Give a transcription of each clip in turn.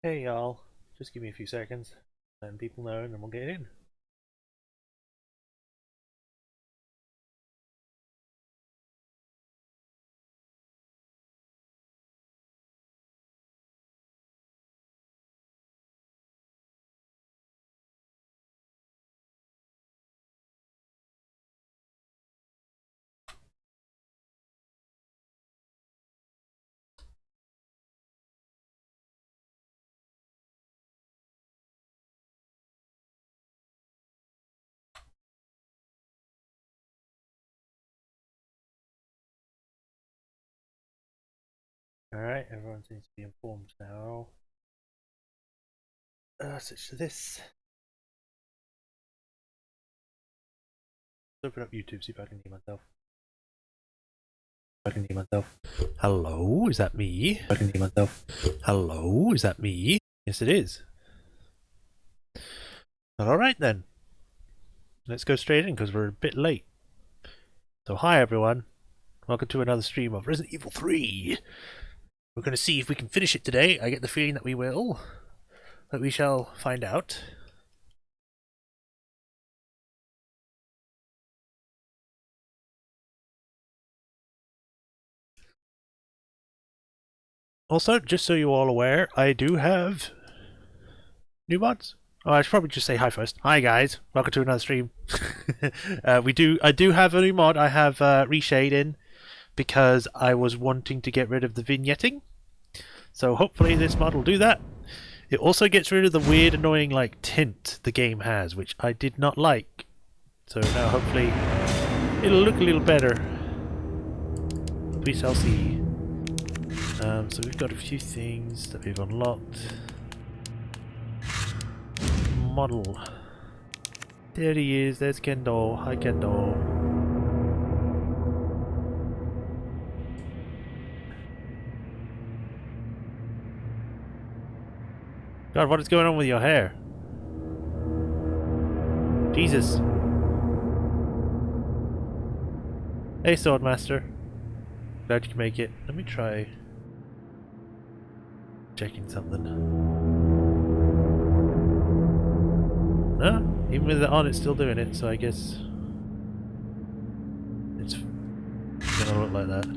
Hey y'all, just give me a few seconds, letting people know, and then we'll get in. Alright, everyone seems to be informed now. Switch to this. Let's open up YouTube, see if I can hear myself. Hello, is that me? I can hear myself. Hello, is that me? Yes, it is. Alright then. Let's go straight in because we're a bit late. So, hi everyone. Welcome to another stream of Resident Evil 3. We're going to see if we can finish it today. I get the feeling that we will. But we shall find out. Also, just so you're all aware, I do have new mods. Oh, I should probably just say hi first. Hi guys, welcome to another stream. I do have a new mod. I have Reshade in because I was wanting to get rid of the vignetting. So hopefully this mod will do that. It also gets rid of the weird, annoying like tint the game has, which I did not like. So now hopefully it'll look a little better. We shall see. So we've got a few things that we've unlocked. Model. There he is, there's Kendo. Hi Kendo. God, what is going on with your hair? Jesus. Hey Swordmaster. Glad you can make it. Let me try checking something. No? Even with it on, it's still doing it, so I guess it's gonna look like that.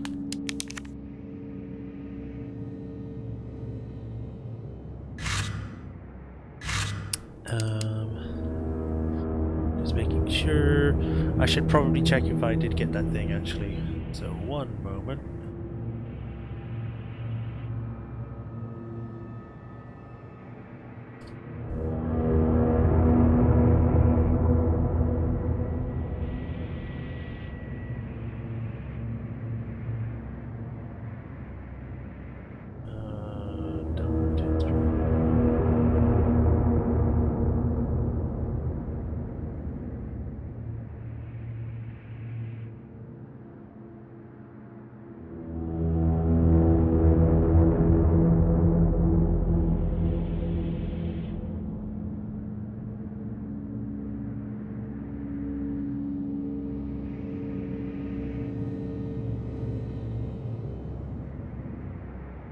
Just making sure. I should probably check if I did get that thing actually. So one moment.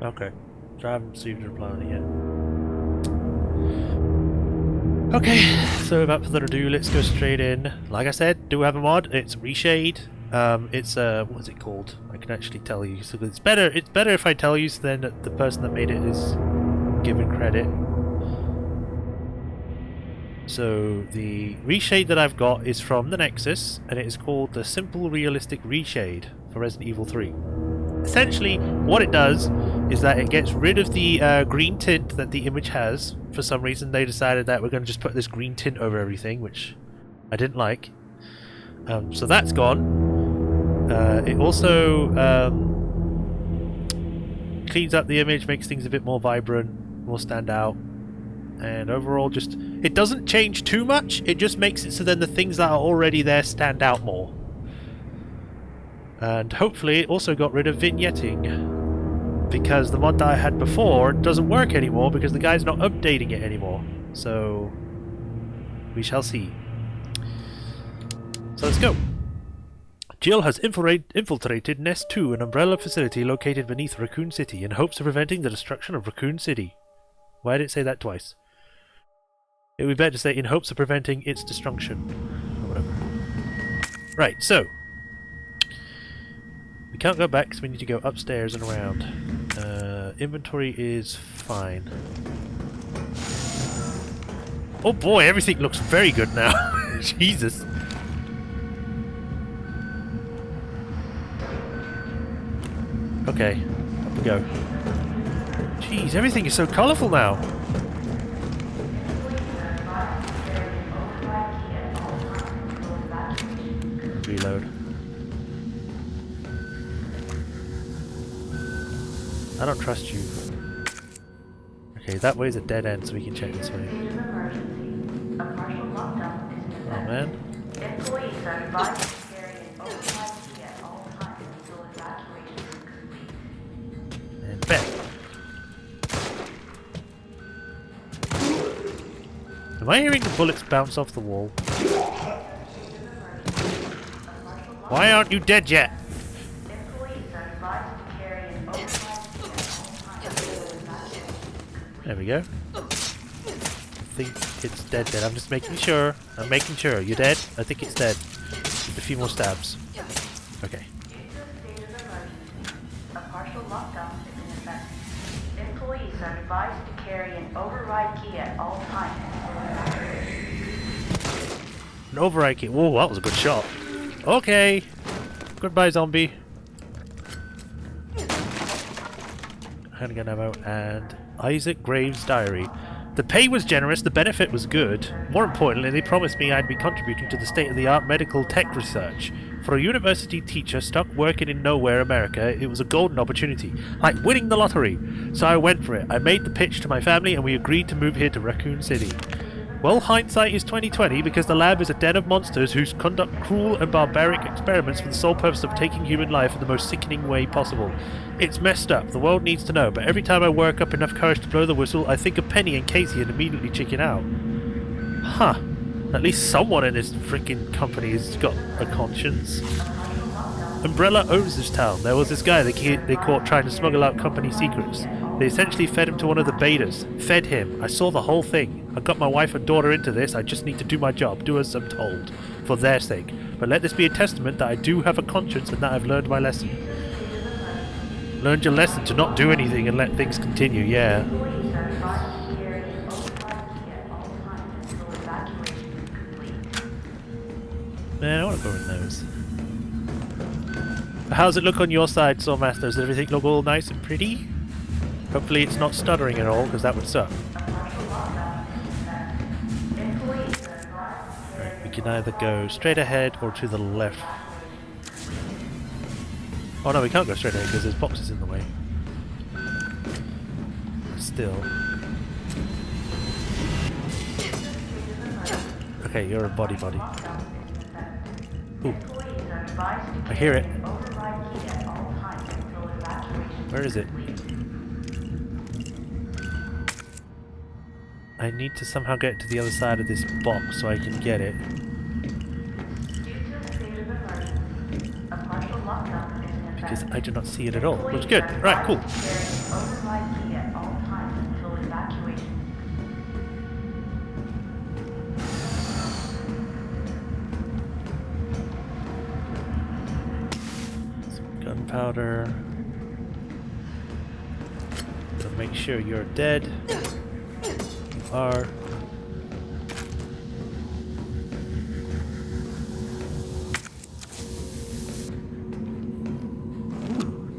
Okay, so I haven't received a reply on it yet. Okay, so without further ado, let's go straight in. Like I said, do have a mod. It's Reshade. It's what is it called? I can actually tell you. So it's better if I tell you, so then the person that made it is given credit. So the reshade that I've got is from the Nexus, and it is called the Simple Realistic Reshade for Resident Evil 3. Essentially, what it does is that it gets rid of the green tint that the image has. For some reason, they decided that we're going to just put this green tint over everything, which I didn't like. So that's gone. It also cleans up the image, makes things a bit more vibrant, more stand out. And overall, just it doesn't change too much. It just makes it so then the things that are already there stand out more. And hopefully it also got rid of vignetting, because the mod that I had before doesn't work anymore because the guy's not updating it anymore. So we shall see. So let's go. Jill has infiltrated Nest 2, an umbrella facility located beneath Raccoon City, in hopes of preventing the destruction of Raccoon City. Why did it say that twice? It would be better to say in hopes of preventing its destruction. Or whatever. Right, so. We can't go back because we need to go upstairs and around. Inventory is fine. Oh boy, everything looks very good now. Jesus. Okay, up we go. Jeez, everything is so colourful now. Reload. I don't trust you. Okay, that way is a dead end, so we can check this way. Oh man. Employees are advised to carry an override key at all times until evacuation is complete. And back. Am I hearing the bullets bounce off the wall? Why aren't you dead yet? Employees are advised to carry an override key at all times until evacuation is complete. There we go. I think it's dead then. I'm just making sure. I'm making sure. You dead? I think it's dead. Just a few more stabs. Okay. Due to a state of emergency, a partial lockdown is in effect. Employees are advised to carry an override key at all times until evacuation. An override kit. Whoa, that was a good shot. Okay. Goodbye, zombie. Handgun ammo and Isaac Graves' diary. The pay was generous, the benefit was good. More importantly, they promised me I'd be contributing to the state-of-the-art medical tech research. For a university teacher stuck working in nowhere America, it was a golden opportunity, like winning the lottery. So I went for it. I made the pitch to my family and we agreed to move here to Raccoon City. Well, hindsight is 20/20 because the lab is a den of monsters who conduct cruel and barbaric experiments for the sole purpose of taking human life in the most sickening way possible. It's messed up, the world needs to know, but every time I work up enough courage to blow the whistle, I think of Penny and Casey and immediately chicken out. Huh. At least someone in this freaking company has got a conscience. Umbrella owns this town. There was this guy they caught trying to smuggle out company secrets. They essentially fed him to one of the betas. Fed him. I saw the whole thing. I got my wife and daughter into this. I just need to do my job. Do as I'm told. For their sake. But let this be a testament that I do have a conscience and that I've learned my lesson. Learned your lesson to not do anything and let things continue, yeah. Employees are advised to carry an override key at all times until evacuation is complete. Man, I want to go in those. How's it look on your side, Swordmaster? Does everything look all nice and pretty? Hopefully it's not stuttering at all, because that would suck. Right, we can either go straight ahead or to the left. Oh no, we can't go straight ahead because there's boxes in the way. Still. Okay, you're a body. Ooh. I hear it. Where is it? I need to somehow get to the other side of this box so I can get it. Because I do not see it at all. Looks good. Right, cool. Some gunpowder. So make sure you're dead. You are.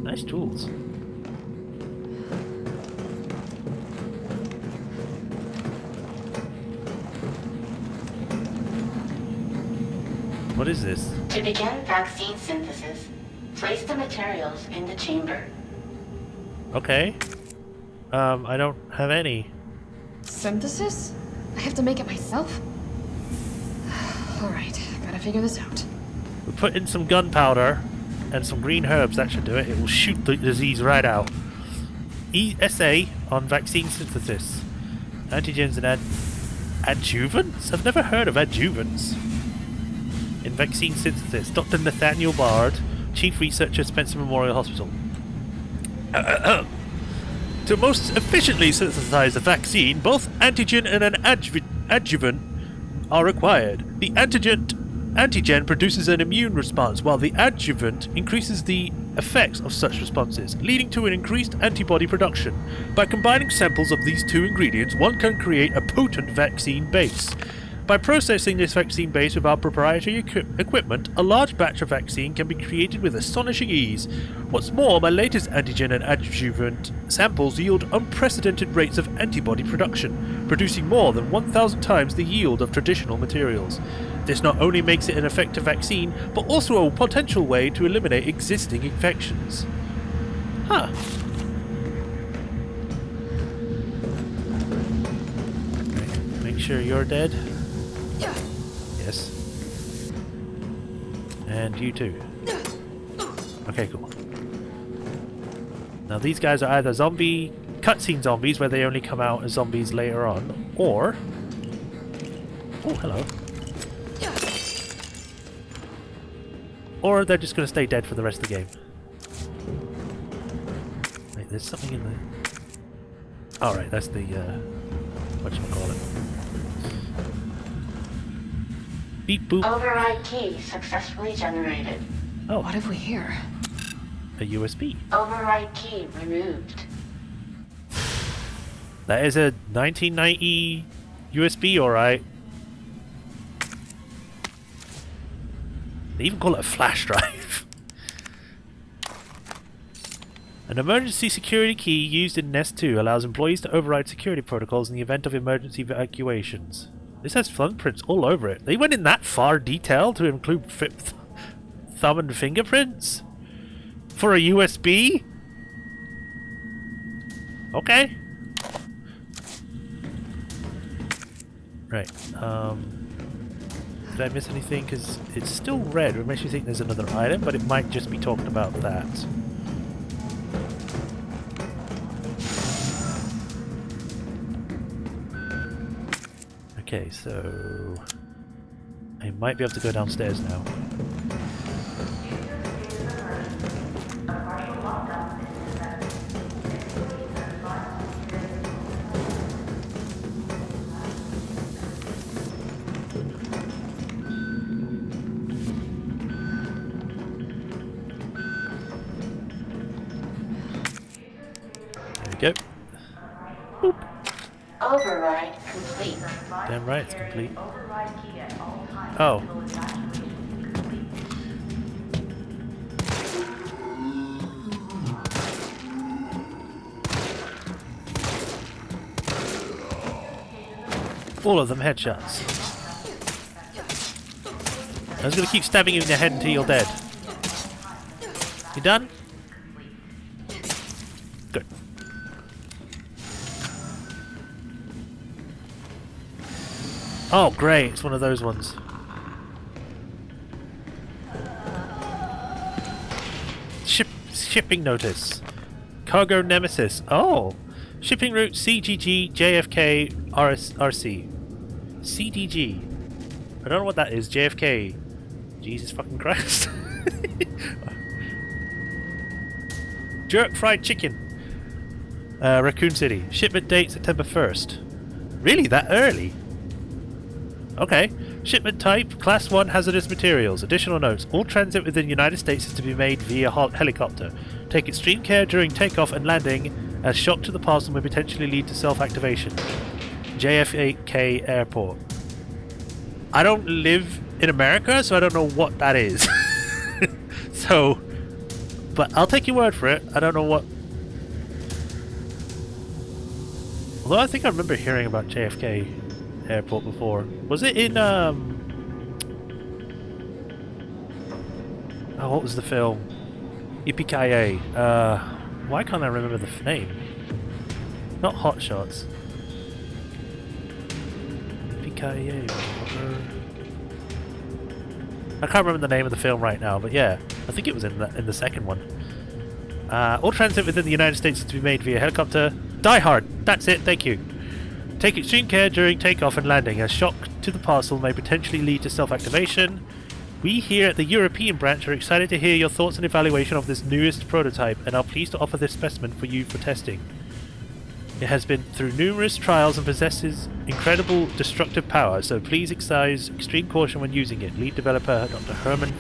Nice tools. What is this? To begin vaccine synthesis, place the materials in the chamber. Okay. I don't have any. Synthesis? I have to make it myself? Alright, gotta figure this out. We put in some gunpowder and some green herbs, that should do it. It will shoot the disease right out. ESA on vaccine synthesis. Antigens and adjuvants? I've never heard of adjuvants. In vaccine synthesis, Dr. Nathaniel Bard, Chief Researcher, Spencer Memorial Hospital. To most efficiently synthesize a vaccine, both antigen and an adjuvant are required. The antigen produces an immune response, while the adjuvant increases the effects of such responses, leading to an increased antibody production. By combining samples of these two ingredients, one can create a potent vaccine base. By processing this vaccine base with our proprietary equipment, a large batch of vaccine can be created with astonishing ease. What's more, my latest antigen and adjuvant samples yield unprecedented rates of antibody production, producing more than 1,000 times the yield of traditional materials. This not only makes it an effective vaccine, but also a potential way to eliminate existing infections. Huh. Right. Make sure you're dead. Yes. And you too. Okay, cool. Now these guys are either cutscene zombies where they only come out as zombies later on, or... Oh, hello. Or they're just going to stay dead for the rest of the game. Wait, there's something in there. Alright, that's the, whatchamacallit. Beep boop. Override key successfully generated. Oh. What have we here? A USB. Override key removed. That is a 1990 USB, alright. They even call it a flash drive. An emergency security key used in Nest 2 allows employees to override security protocols in the event of emergency evacuations. This has thumbprints all over it. They went in that far detail to include thumb and fingerprints? For a USB? Okay. Right. Did I miss anything? Because it's still red. It makes me think there's another item, but it might just be talking about that. Okay, so... I might be able to go downstairs now. There we go. Boop. Override complete. Damn right, it's complete. Override key at all times Oh. until evacuation is complete. All of them headshots. I was going to keep stabbing you in the head until you're dead. You done? Good. Oh, great. It's one of those ones. Shipping notice. Cargo nemesis. Oh. Shipping route CGG JFK RC. CDG. I don't know what that is. JFK. Jesus fucking Christ. Jerk fried chicken. Raccoon City. Shipment date September 1st. Really? That early? Okay. Shipment type, Class 1 hazardous materials. Additional notes. All transit within the United States is to be made via helicopter. Take extreme care during takeoff and landing, as shock to the parcel may potentially lead to self-activation. JFK Airport. I don't live in America, so I don't know what that is. So, but I'll take your word for it. I don't know what... Although I think I remember hearing about JFK Airport before. Was it in, Oh, what was the film? Yippee-ki-yay. Why can't I remember the name? Not Hot Shots. Yippee-ki-yay. I can't remember the name of the film right now, but yeah, I think it was in the second one. All transit within the United States is to be made via helicopter. Die Hard! That's it, thank you. Take extreme care during takeoff and landing, as shock to the parcel may potentially lead to self-activation. We here at the European branch are excited to hear your thoughts and evaluation of this newest prototype, and are pleased to offer this specimen for you for testing. It has been through numerous trials and possesses incredible destructive power, so please exercise extreme caution when using it. Lead developer Dr. Herman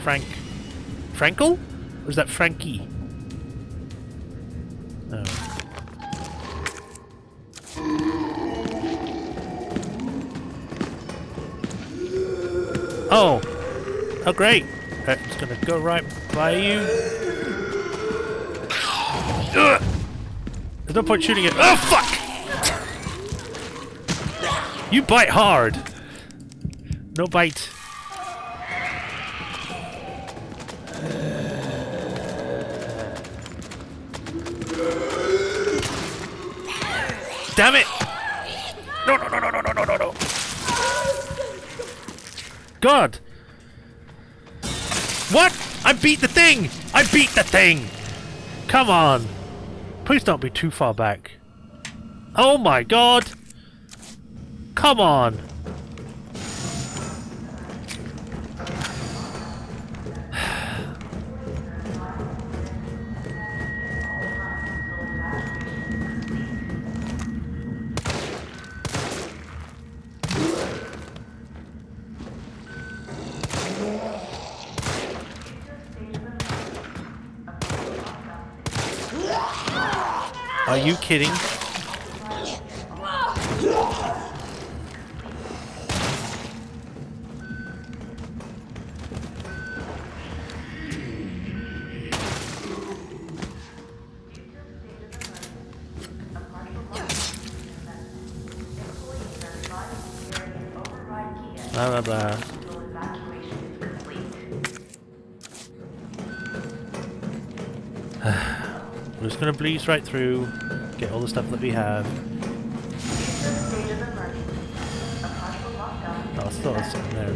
Frankel? Or is that Frankie? Oh. Oh! Oh great! It's gonna go right by you. Ugh! There's no point shooting it. Oh fuck! You bite hard! No bite. Damn it! No, no, no, no, no, no, no, no, no! God! What? I beat the thing! I beat the thing! Come on! Please don't be too far back. Oh my god! Come on! Are you kidding? Blah blah blah. We're just gonna breeze right through, get all the stuff that we have. Oh, I thought there was something there.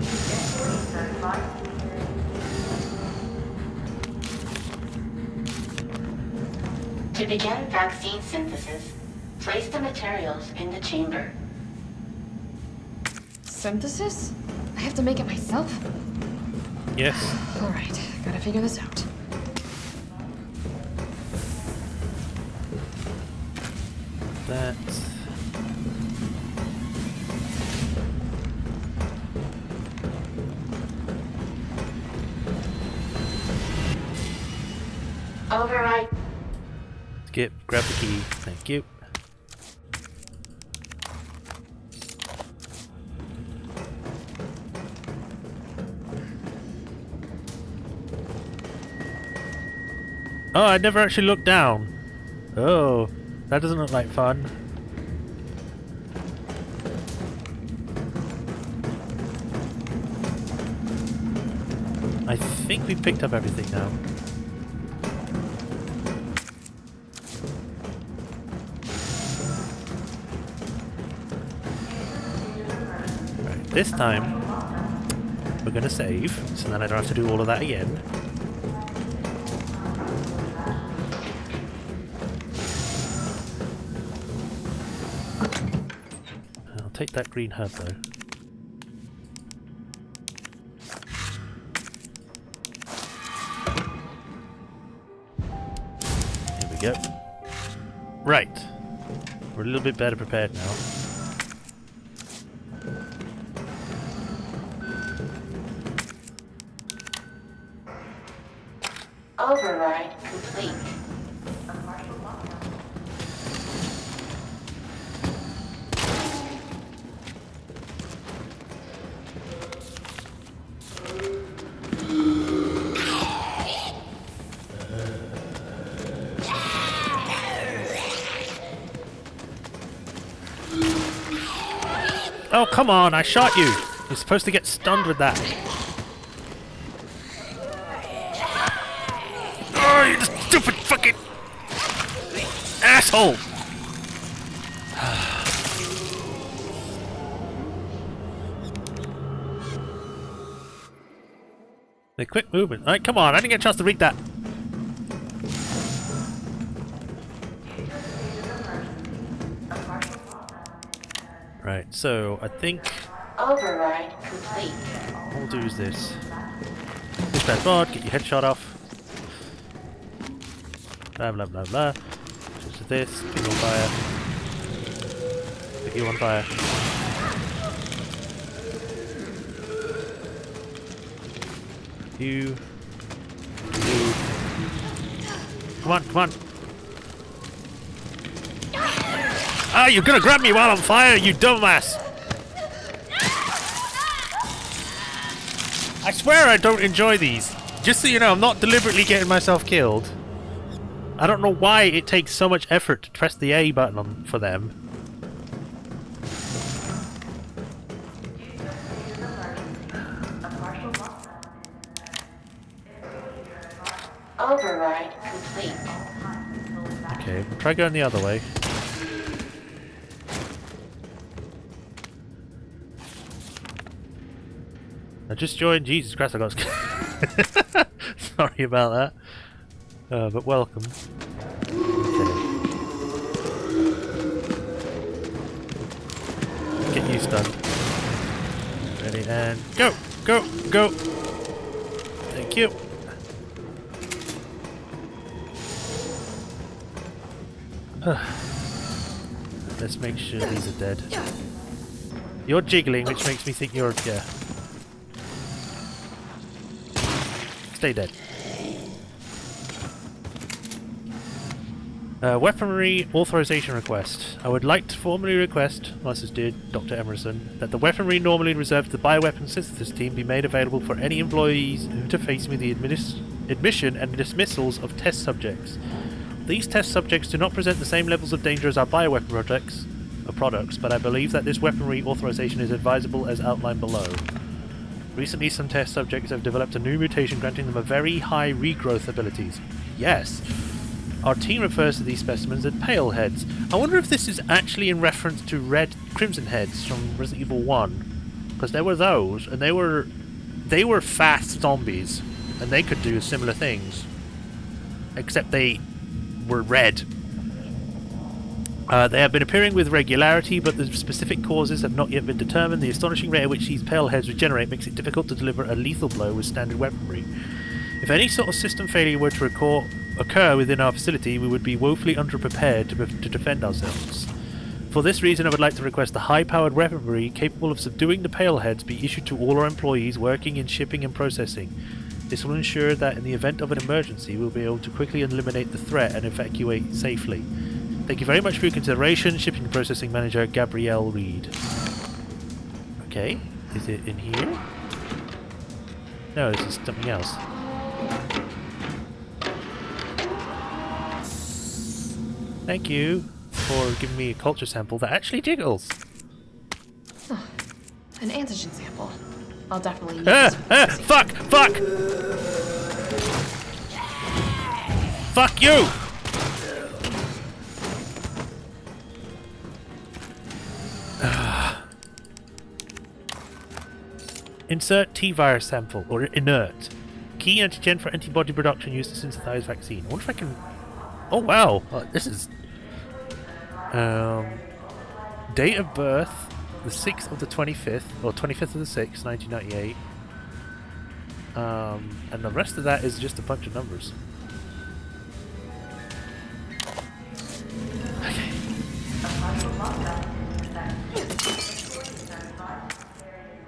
To begin vaccine synthesis, place the materials in the chamber. Synthesis? I have to make it myself? Yes. Alright, gotta figure this out. That. Override. Skip, grab the key. Thank you. Oh, I never actually looked down. Oh, that doesn't look like fun. I think we picked up everything now. Right, this time we're gonna save, so then I don't have to do all of that again. I'll take that green herb though. Here we go. Right. We're a little bit better prepared now. Override complete. Oh, come on, I shot you! You're supposed to get stunned with that. Oh, you stupid fucking asshole! The quick movement. Alright, come on, I didn't get a chance to read that. Right, so I think Override complete. all we'll do is this. Push that board, get your headshot off. Blah blah blah blah. Switch to this, ping on fire. Set you on fire. You. Come on, come on. Ah, you're gonna grab me while I'm fire, you dumbass! I swear I don't enjoy these. Just so you know, I'm not deliberately getting myself killed. I don't know why it takes so much effort to press the A button for them. Override complete. Okay, we'll try going the other way. I just joined. Jesus Christ, I got scared. Sorry about that. But welcome. Okay. Get you stunned. Ready and go! Go! Go! Thank you. Let's make sure these are dead. You're jiggling, which makes me think you're... yeah. Stay dead. Weaponry authorization request. I would like to formally request, this is dear Dr. Emerson, that the weaponry normally reserved to the bioweapon synthesis team be made available for any employees who interface with the admission and dismissals of test subjects. These test subjects do not present the same levels of danger as our bioweapon products, but I believe that this weaponry authorization is advisable as outlined below. Recently, some test subjects have developed a new mutation granting them a very high regrowth abilities. Yes. Our team refers to these specimens as pale heads. I wonder if this is actually in reference to red crimson heads from Resident Evil 1. Because there were those, and they were fast zombies, and they could do similar things. Except they were red. They have been appearing with regularity, but the specific causes have not yet been determined. The astonishing rate at which these pale heads regenerate makes it difficult to deliver a lethal blow with standard weaponry. If any sort of system failure were to occur within our facility, we would be woefully underprepared to defend ourselves. For this reason, I would like to request the high-powered weaponry capable of subduing the pale heads be issued to all our employees working in shipping and processing. This will ensure that in the event of an emergency, we'll be able to quickly eliminate the threat and evacuate safely. Thank you very much for your consideration, Shipping and Processing Manager Gabrielle Reed. Okay, is it in here? No, this is something else. Thank you for giving me a culture sample that actually jiggles. Oh, an antigen sample. I'll definitely use this for processing. Fuck! Fuck! Fuck you! Insert T-virus sample, or inert. Key antigen for antibody production used to synthesize vaccine. I wonder if I can... Oh wow! This is... date of birth, the 6th of the 25th, or 25th of the 6th, 1998. And the rest of that is just a bunch of numbers. Okay.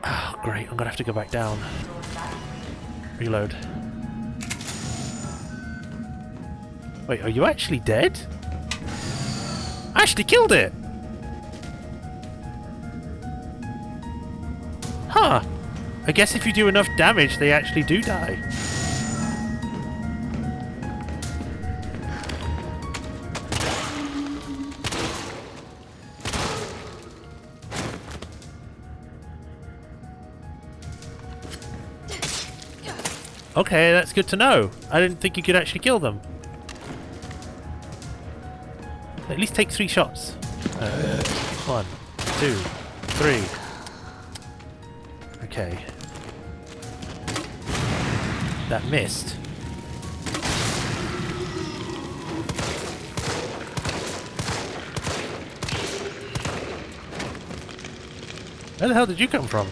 Oh, great. I'm gonna have to go back down. Reload. Wait, are you actually dead? I actually killed it! Huh. I guess if you do enough damage, they actually do die. Okay, that's good to know. I didn't think you could actually kill them. At least take 3 shots. 1, 2, 3. Okay. That missed. Where the hell did you come from?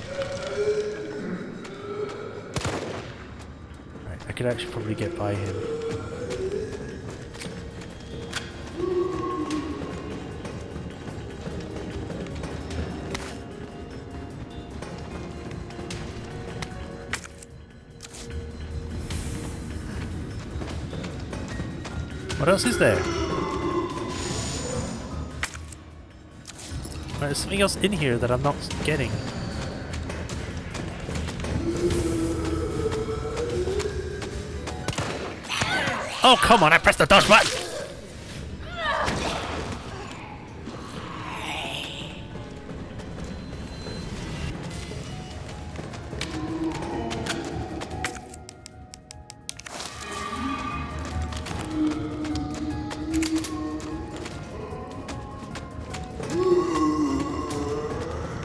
Right, I could actually probably get by him. What else is there? There's something else in here that I'm not getting. Oh, come on, I pressed the dodge button!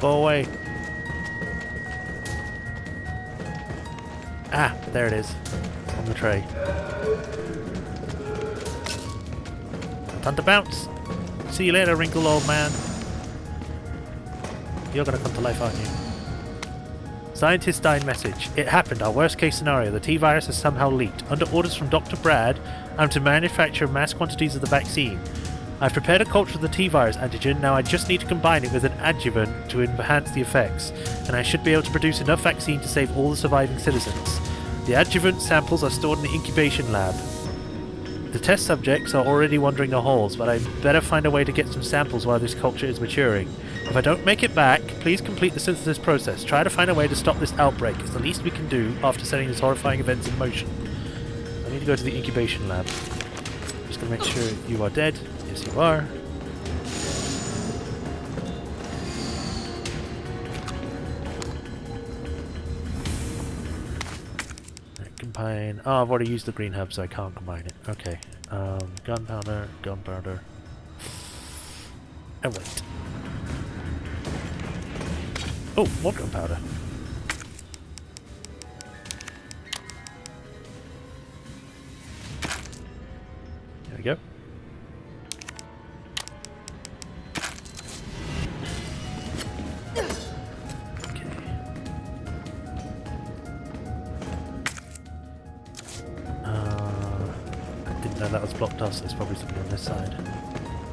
Go away. Ah, there it is. On the tray. Time to bounce. See you later, wrinkled old man. You're gonna come to life, aren't you? Scientist died message. It happened. Our worst case scenario. The T-virus has somehow leaked. Under orders from Dr. Brad, I'm to manufacture mass quantities of the vaccine. I've prepared a culture of the T-virus antigen. Now I just need to combine it with an adjuvant to enhance the effects. And I should be able to produce enough vaccine to save all the surviving citizens. The adjuvant samples are stored in the incubation lab. The test subjects are already wandering the halls, but I better find a way to get some samples while this culture is maturing. If I don't make it back, please complete the synthesis process. Try to find a way to stop this outbreak. It's the least we can do after setting these horrifying events in motion. I need to go to the incubation lab. Just gonna make sure you are dead. Yes, you are. Combine. Oh, I've already used the green hub, so I can't combine it. Okay. Gunpowder, gunpowder. And wait. Oh, more gunpowder. There we go. That was blocked off, so there's probably something on this side.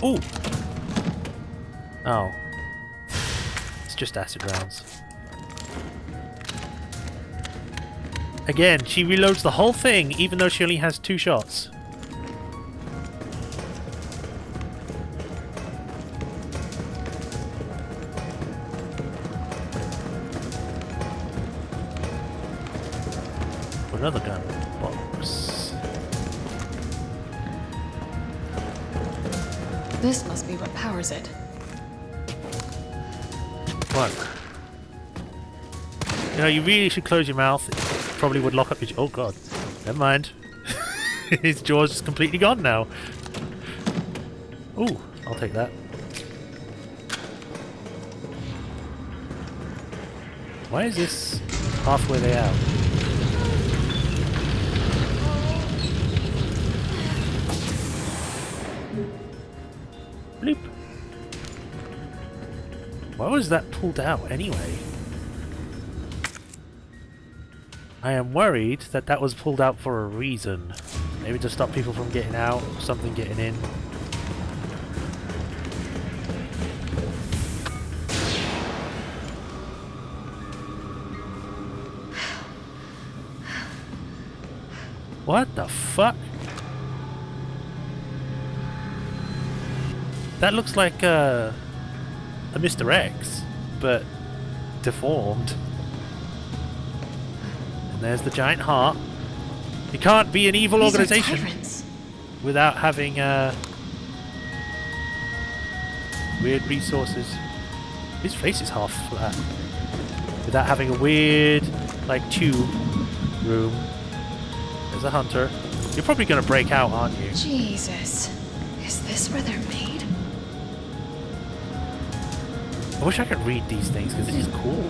Ooh! Oh. It's just acid rounds. Again, she reloads the whole thing, even though she only has 2 shots. Another gun box. This must be what powers it. What? You know, you really should close your mouth. It probably would lock up your... Oh god. Never mind. His jaw's just completely gone now. Ooh, I'll take that. Why is this halfway way out? Bloop. Why was that pulled out anyway? I am worried that that was pulled out for a reason. Maybe to stop people from getting out, or something getting in. What the fuck? That looks like a Mr. X, but deformed. And there's the giant heart. You can't be an evil These organization are tyrants. without having weird resources. His face is half flat. Without having a weird, like, tube room. There's a hunter. You're probably gonna break out, aren't you? Jesus. Is this where they're made? I wish I could read these things because this is cool.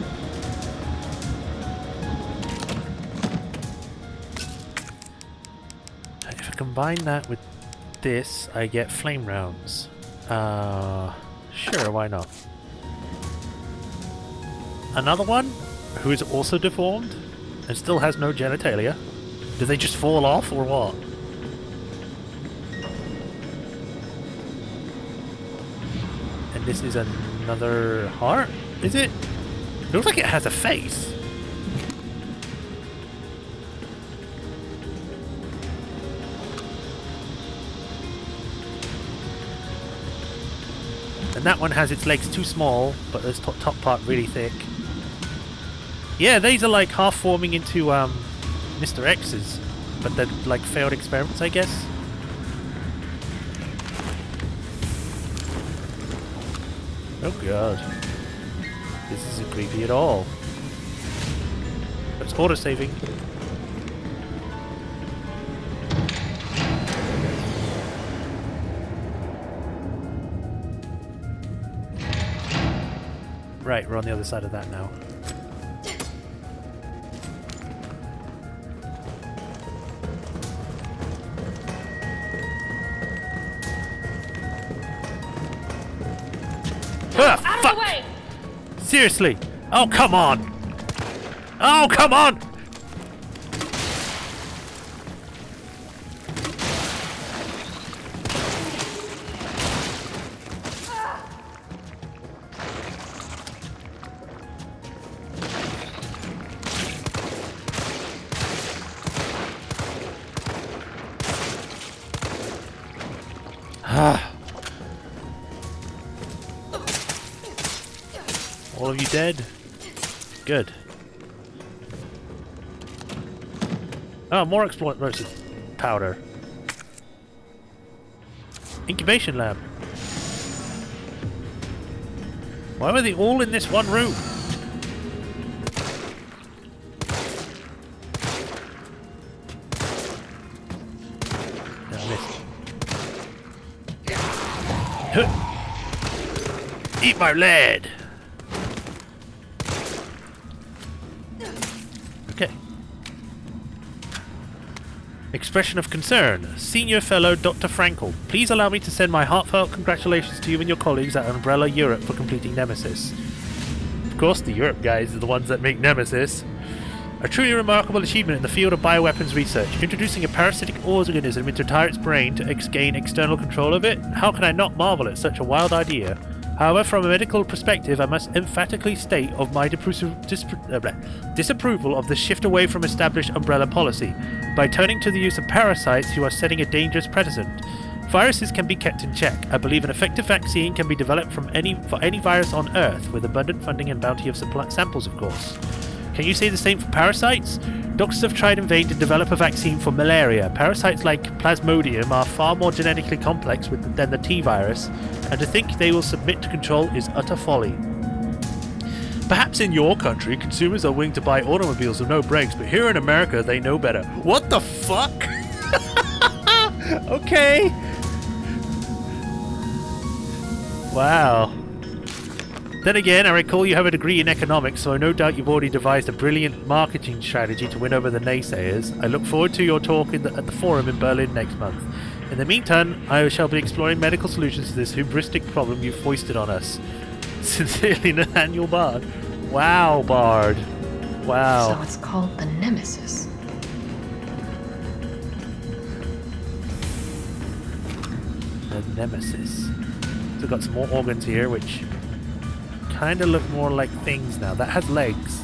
If I combine that with this, I get flame rounds. Sure, why not? Another one who is also deformed and still has no genitalia. Do they just fall off or what? And this is another heart, is it? It looks like it has a face. And that one has its legs too small, but this top part really thick. Yeah, these are like half forming into Mr. X's, but they're like failed experiments, I guess. Oh god. This isn't creepy at all. It's auto-saving. Right, we're on the other side of that now. Ah, fuck! the way! Seriously! Oh, come on! Oh, come on! All of you dead? Good. Oh, more explosive powder. Incubation lab. Why were they all in this one room? No, I missed. Huh. Eat my lead! Okay. Expression of concern. Senior Fellow Dr. Frankel, please allow me to send my heartfelt congratulations to you and your colleagues at Umbrella Europe for completing Nemesis. Of course, the Europe guys are the ones that make Nemesis. A truly remarkable achievement in the field of bioweapons research. Introducing a parasitic organism into a tyrant's brain to gain external control of it? How can I not marvel at such a wild idea? However, from a medical perspective, I must emphatically state of my disapproval of the shift away from established umbrella policy. By turning to the use of parasites, you are setting a dangerous precedent. Viruses can be kept in check. I believe an effective vaccine can be developed for any virus on Earth, with abundant funding and bounty of samples, of course. Can you say the same for parasites? Doctors have tried in vain to develop a vaccine for malaria. Parasites like Plasmodium are far more genetically complex than the T-virus, and to think they will submit to control is utter folly. Perhaps in your country, consumers are willing to buy automobiles with no brakes, but here in America, they know better. What the fuck? Okay. Wow. Then again, I recall you have a degree in economics, so no doubt you've already devised a brilliant marketing strategy to win over the naysayers. I look forward to your talk at the forum in Berlin next month. In the meantime, I shall be exploring medical solutions to this hubristic problem you've foisted on us. Sincerely, Nathaniel Bard. Wow, Bard. Wow. So it's called the Nemesis. The Nemesis. So we've got some more organs here, which kind of look more like things now. That has legs.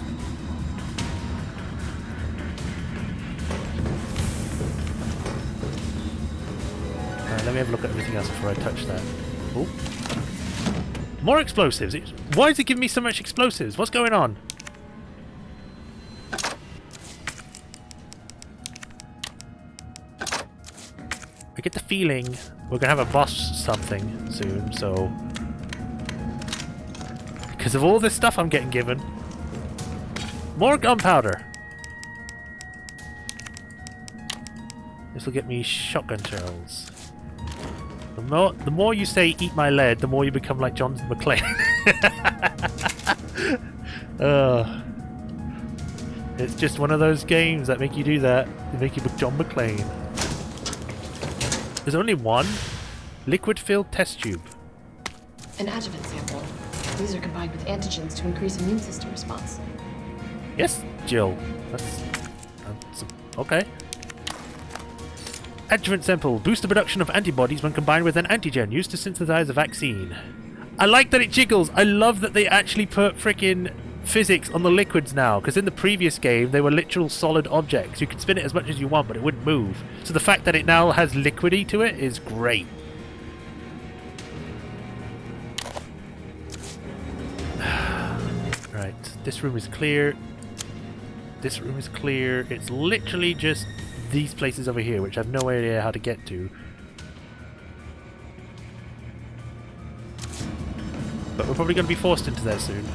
Alright, let me have a look at everything else before I touch that. Oh. More explosives. Why is it giving me so much explosives? What's going on? I get the feeling we're gonna have a boss something soon, so because of all this stuff I'm getting given. More gunpowder. This will get me shotgun shells. The more you say "eat my lead," the more you become like John McClane. It's just one of those games that make you do that. They make you look John McClane. There's only one liquid-filled test tube. An adjuvant sample. These are combined with antigens to increase immune system response. Yes, Jill. That's okay. Adjuvant sample. Boost the production of antibodies when combined with an antigen used to synthesize a vaccine. I like that it jiggles. I love that they actually put frickin' physics on the liquids now, because in the previous game they were literal solid objects. You could spin it as much as you want, but it wouldn't move. So the fact that it now has liquidy to it is great. Right, this room is clear. This room is clear. It's literally just these places over here, which I have no idea how to get to. But we're probably going to be forced into there soon.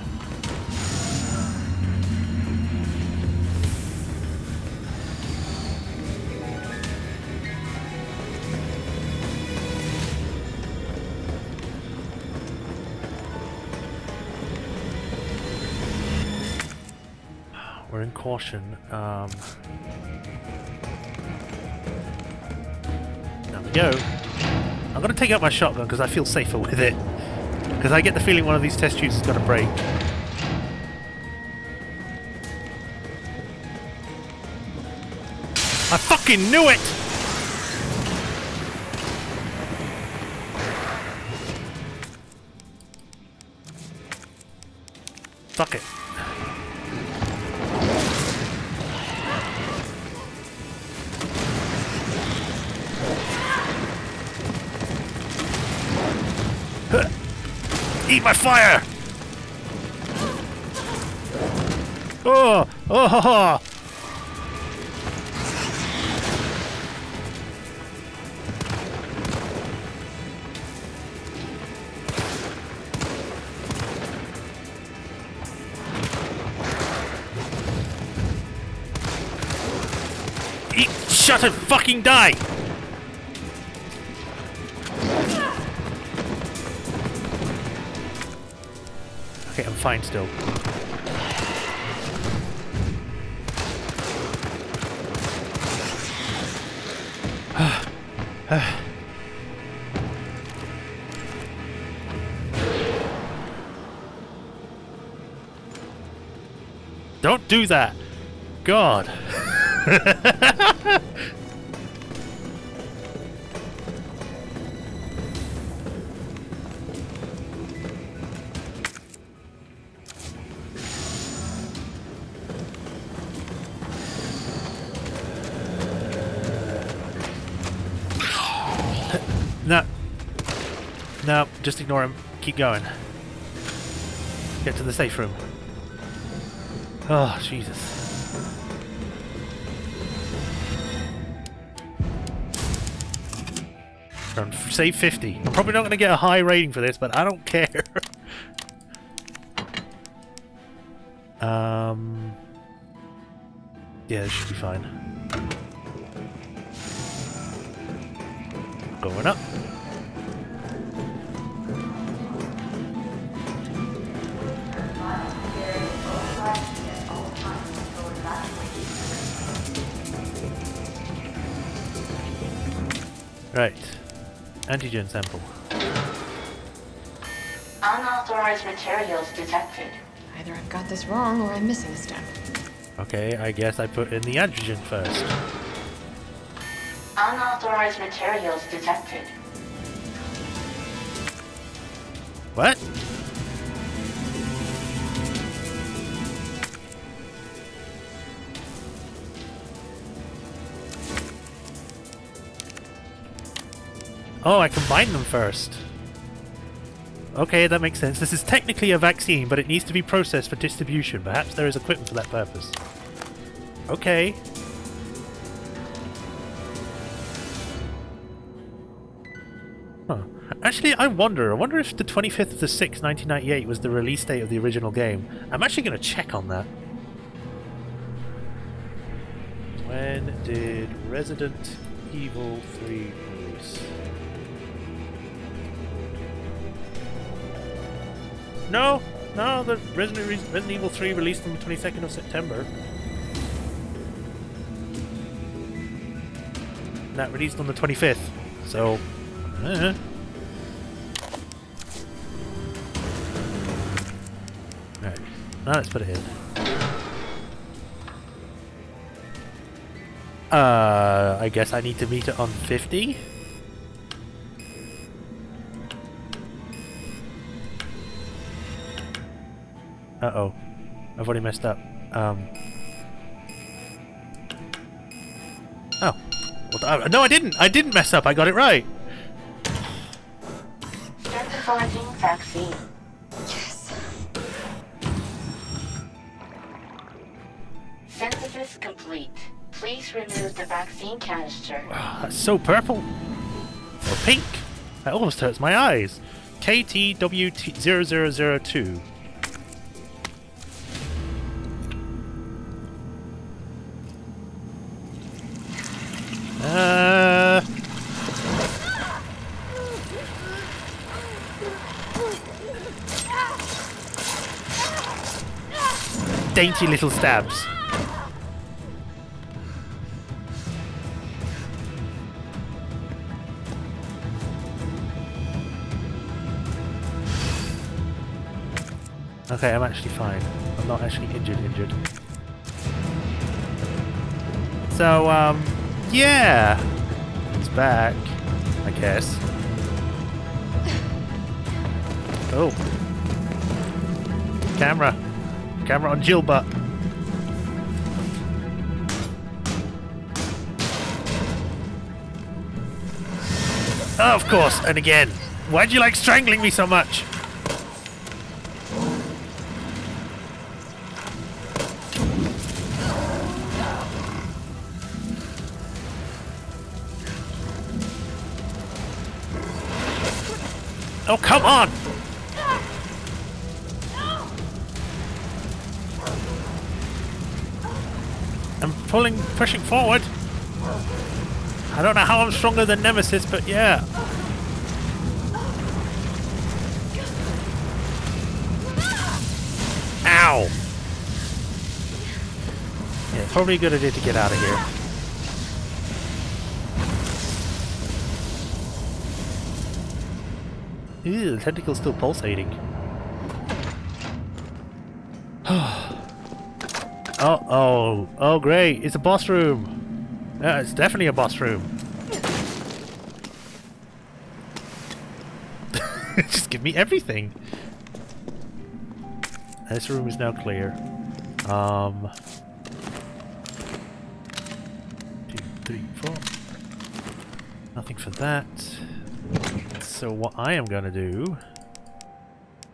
We're in caution. There we go. I'm going to take out my shotgun because I feel safer with it. Because I get the feeling one of these test tubes is going to break. I fucking knew it! Fuck it. Eat my fire! Oh! Oh! Ha, ha. Eat! Shut and fucking die! Okay, I'm fine still. Don't do that! God! No. No, just ignore him. Keep going. Get to the safe room. Oh, Jesus. Save 50. I'm probably not going to get a high rating for this, but I don't care. Yeah, this should be fine. Going up. Right. Antigen sample. Unauthorized materials detected. Either I've got this wrong or I'm missing a step. Okay, I guess I put in the antigen first. Unauthorized materials detected. What? Oh, I combined them first. Okay, that makes sense. This is technically a vaccine, but it needs to be processed for distribution. Perhaps there is equipment for that purpose. Okay. Huh. Actually, I wonder if the 25th of the 6th, 1998 was the release date of the original game. I'm actually going to check on that. When did Resident Evil 3 release? No, the Resident Evil 3 released on the 22nd of September. And that released on the 25th, so... Right, now let's put it in. I guess I need to meet it on 50? Uh-oh. I've already messed up. Oh. Well, no, I didn't! I didn't mess up! I got it right! Synthesizing vaccine. Yes. complete. Please remove the vaccine canister. Oh, that's so purple. Or pink. That almost hurts my eyes. KTWT0002. Dainty little stabs. Okay, I'm actually fine. I'm not actually injured. So, yeah! He's back, I guess. Oh. Camera. Camera on Jill butt. Oh, of course, and again. Why'd you like strangling me so much? Oh, come on! I'm pushing forward. I don't know how I'm stronger than Nemesis, but yeah. Ow! Yeah, probably a good idea to get out of here. Ew, the tentacle's still pulsating. Oh, great! It's a boss room! Yeah, it's definitely a boss room. Just give me everything! This room is now clear. 2, 3, 4. Nothing for that. So what I am going to do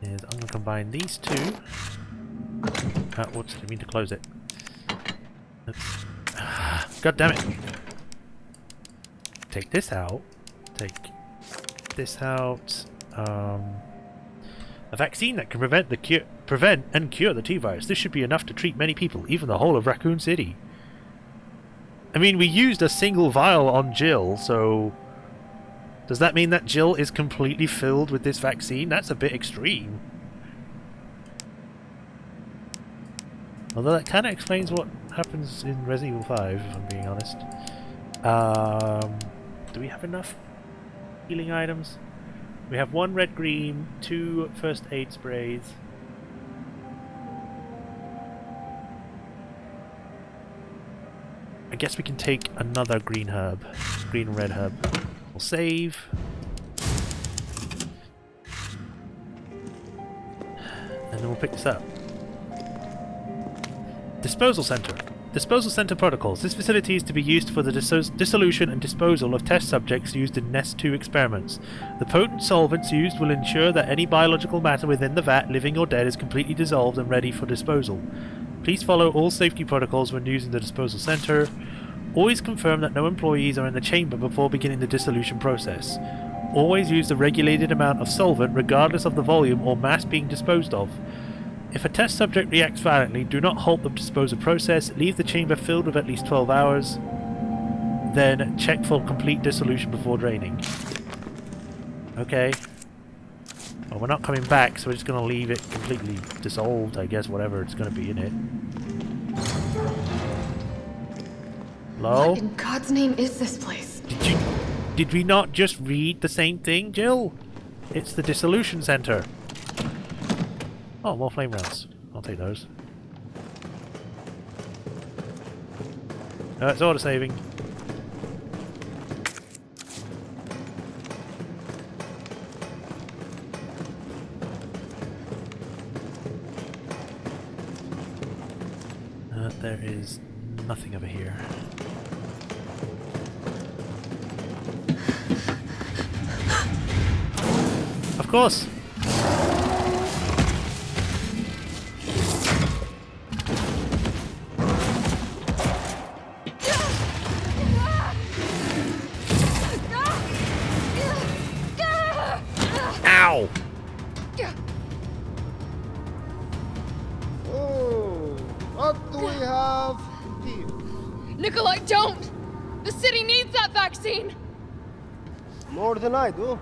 is I'm going to combine these two. Whoops, I didn't mean to close it. God damn it! Take this out. Take this out. A vaccine that can prevent and cure the T-virus. This should be enough to treat many people, even the whole of Raccoon City. I mean, we used a single vial on Jill, so does that mean that Jill is completely filled with this vaccine? That's a bit extreme. Although that kind of explains what happens in Resident Evil 5, if I'm being honest. Do we have enough healing items? We have 1 red green, 2 first aid sprays. I guess we can take another green herb. Green and red herb. We'll save. And then we'll pick this up. Disposal Center. Disposal Center protocols. This facility is to be used for the dissolution and disposal of test subjects used in Nest 2 experiments. The potent solvents used will ensure that any biological matter within the vat, living or dead, is completely dissolved and ready for disposal. Please follow all safety protocols when using the disposal center. Always confirm that no employees are in the chamber before beginning the dissolution process. Always use the regulated amount of solvent regardless of the volume or mass being disposed of. If a test subject reacts violently, do not halt the disposal process. Leave the chamber filled with at least 12 hours. Then check for complete dissolution before draining. Okay. Well, we're not coming back, so we're just going to leave it completely dissolved, I guess, whatever it's going to be in it. Hello? What in God's name is this place? Did we not just read the same thing, Jill? It's the dissolution center. Oh, more flame rounds. I'll take those. It's auto-saving. There is nothing over here. Of course! Ow! Oh, what do we have here? Nikolai, don't! The city needs that vaccine! More than I do.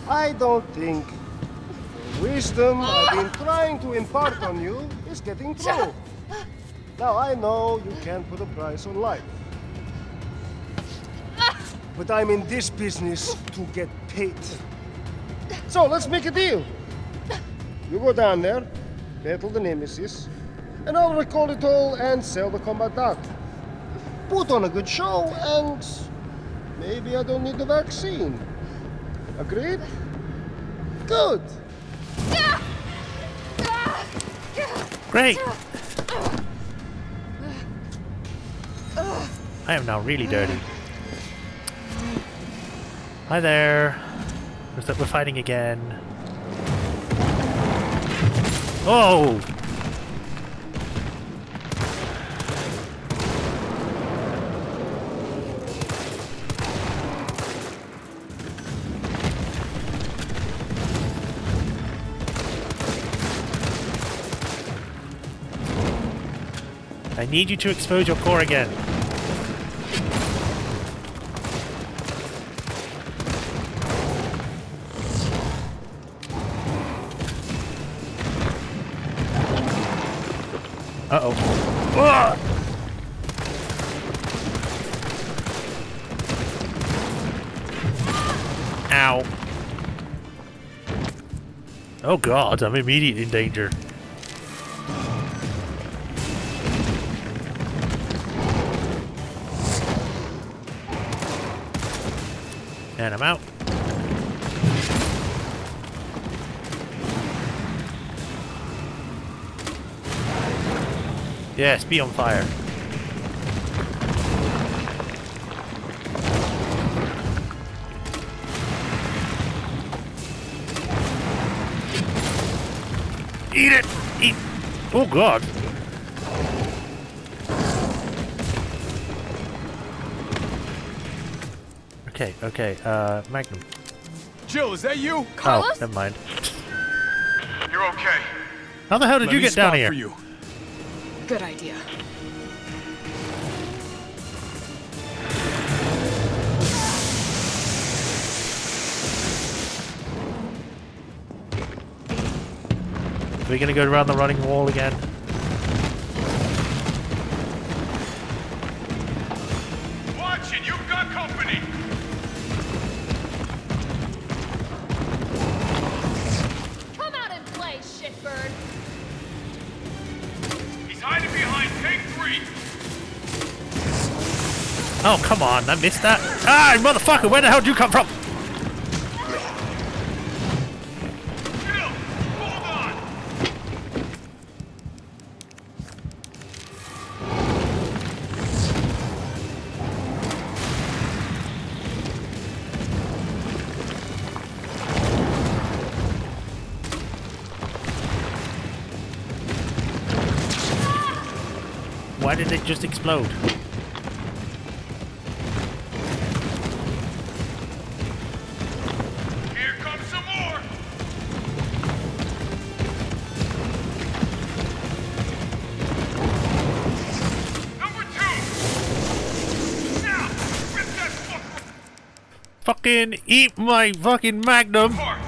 I don't think the wisdom I've been trying to impart on you is getting through. Now, I know you can't put a price on life. But I'm in this business to get paid. So, let's make a deal. You go down there, battle the Nemesis, and I'll recall it all and sell the combat dog. Put on a good show, and maybe I don't need the vaccine. Agreed? Good. Great! I am now really dirty. Hi there. Looks like we're fighting again. Oh! I need you to expose your core again. Uh-oh. Ugh! Ow. Oh god, I'm immediately in danger. And I'm out. Yes, be on fire. Eat it! Eat! Oh god! Okay, Magnum. Jill, is that you? Oh, never mind. You're okay. How the hell did Let you me get down spot here? for you. Good idea. Are we gonna go around the running wall again? Watch it, you've got company. Come out and play, shitbird! He's hiding behind tank 3. Oh, come on, I missed that. Ah, motherfucker, where the hell did you come from? Jill, hold on. Why did it just explode? Here comes some more. Number 2. Now, rip that fucker Fucking eat my fucking Magnum! apart.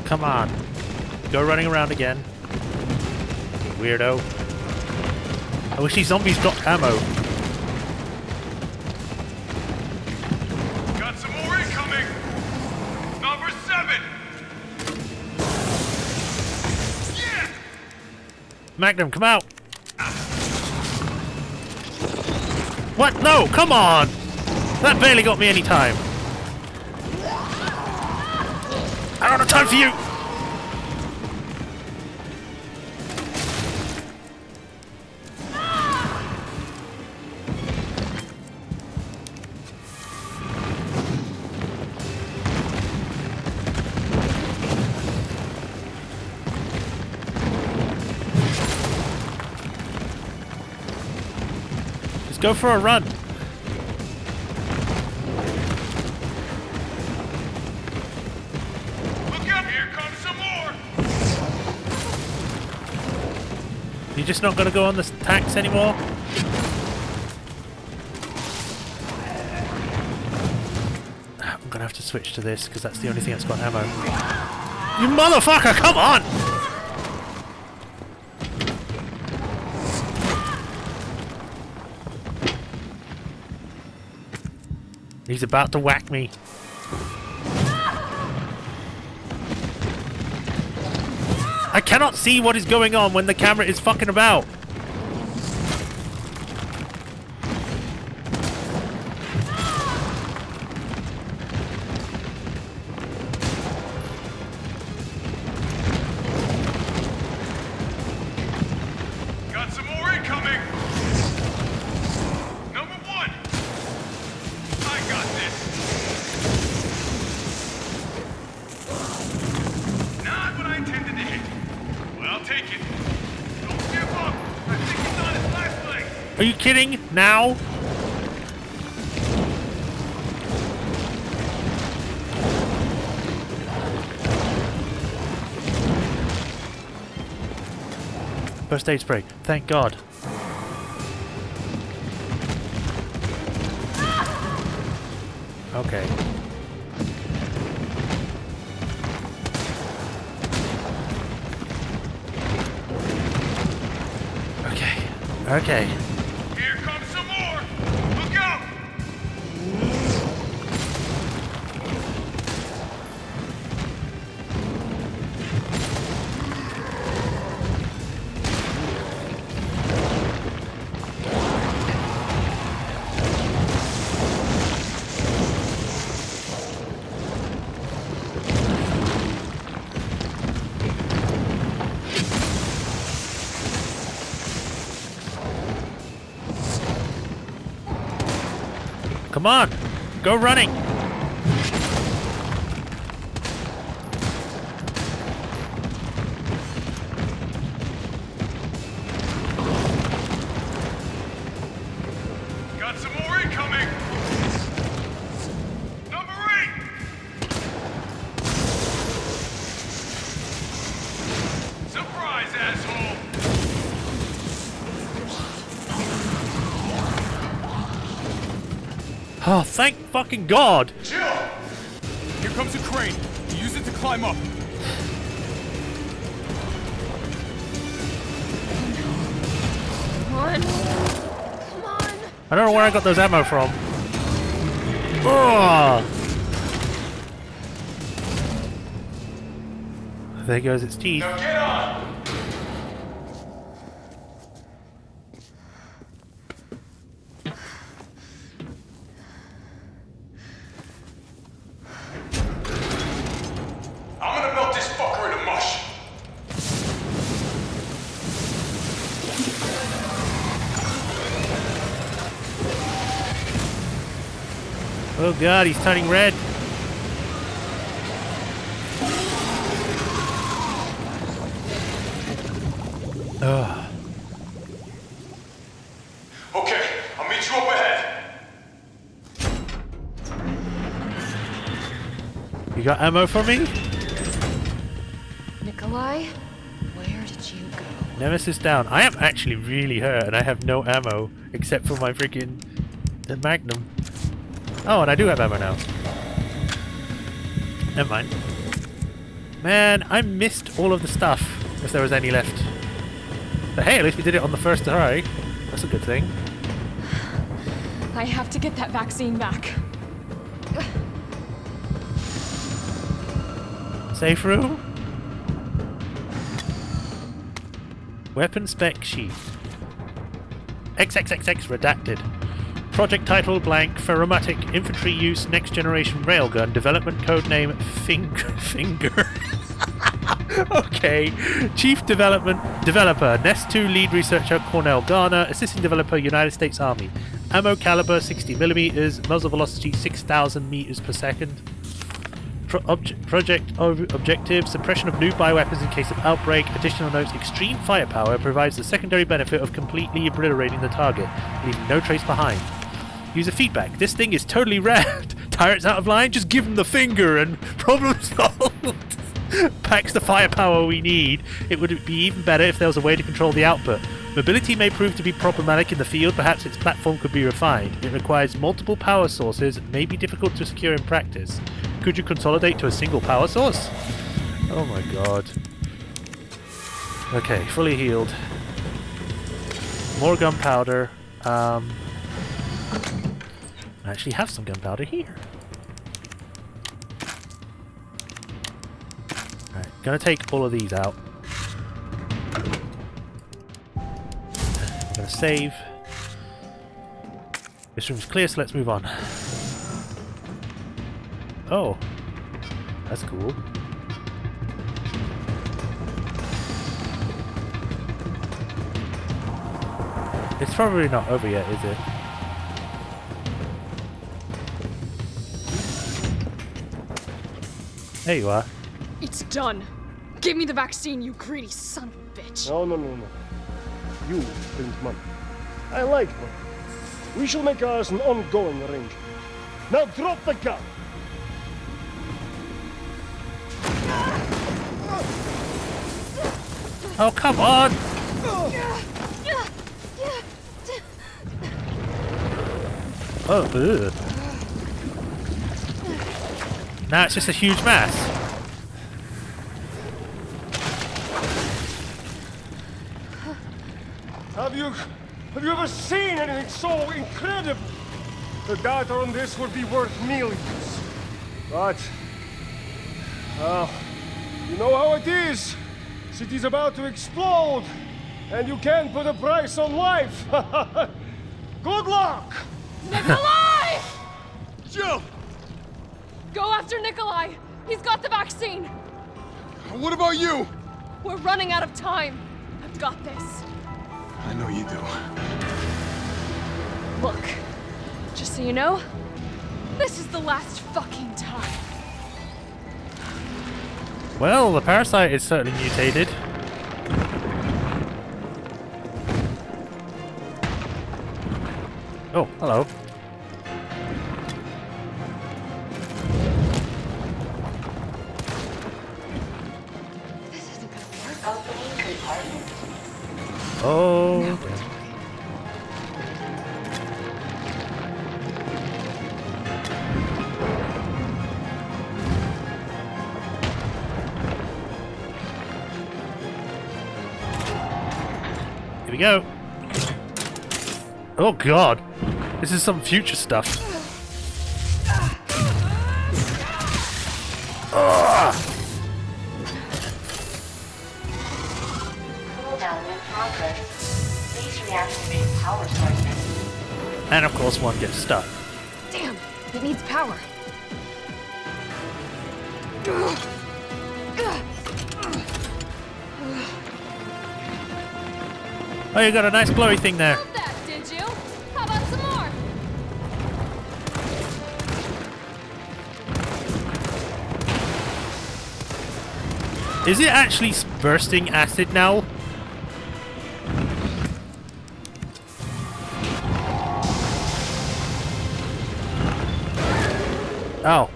Come on. Go running around again. Weirdo. I wish these zombies dropped ammo. Got some more incoming. Number 7. Yeah. Magnum, come out! What? No, come on! That barely got me any time. I don't have time for you! Just go for a run. Look out! Here comes some more! You're just not gonna go on the tanks anymore? I'm gonna have to switch to this because that's the only thing that's got ammo. You motherfucker, come on! He's about to whack me. I cannot see what is going on when the camera is fucking about. Got some more incoming! Number 1! I got this! Not what I intended to hit. Well, I'll take it. Don't give up! I think he's on his last leg! Are you kidding? Now? First aid spray. Thank God. Okay. Okay. Okay. Here comes some more! Look out! Come on! Go running! Got some more incoming! Number 8! Surprise, asshole! Oh, thank fucking God! Chill! Here comes a crane. Use it to climb up. Come on. Come on. I don't know where I got those ammo from. Oh! There goes its teeth. Now get on! I'm gonna melt this fucker into mush. Oh God, he's turning red. Ugh. Okay, I'll meet you up ahead. You got ammo for me? Nikolai, where did you go? Nemesis down. I am actually really hurt and I have no ammo except for my freaking the Magnum. Oh, and I do have ammo now. Never mind. Man, I missed all of the stuff if there was any left. But hey, at least we did it on the first try. That's a good thing. I have to get that vaccine back. Safe room? Weapon spec sheet. XXXX redacted. Project title blank, Ferromatic Infantry Use Next Generation Railgun, Development Codename Finger. Okay. Chief Developer, Nest 2 Lead Researcher Cornell Garner, Assistant Developer United States Army. Ammo caliber 60mm, muzzle velocity 6,000 meters per second. Objective: suppression of new bioweapons in case of outbreak. Additional notes: extreme firepower provides the secondary benefit of completely obliterating the target, leaving no trace behind. User feedback: this thing is totally rad. Tyrant's out of line, just give him the finger and problem solved. Packs the firepower we need. It would be even better if there was a way to control the output. Mobility may prove to be problematic in the field, perhaps its platform could be refined. It requires multiple power sources and may be difficult to secure in practice. Could you consolidate to a single power source? Oh my god. Okay, fully healed. More gunpowder. I actually have some gunpowder here. Alright, gonna take all of these out. I'm gonna save. This room's clear, so let's move on. Oh, that's cool. It's probably not over yet, is it? There you are. It's done. Give me the vaccine, you greedy son of a bitch. No. You bring money. I like money. We shall make ours an ongoing arrangement. Now drop the gun! Oh, come on! Oh, ugh. Now it's just a huge mass. Have you ever seen anything so incredible? The data on this would be worth millions. But, you know how it is. City's about to explode, and you can't put a price on life. Good luck! Nikolai! Jill! Go after Nikolai! He's got the vaccine! What about you? We're running out of time. I've got this. I know you do. Look, just so you know, this is the last fucking time. Well, the parasite is certainly mutated. Oh, hello. This isn't gonna work. Opening compartment. Oh. Now Okay. Here we go. Oh god. This is some future stuff. Cooldown in progress. Please reactivate power sources. And of course one gets stuck. Damn, it needs power. Oh, you got a nice glowy thing there. Love that, did you? How about some more? Is it actually bursting acid now? Ow.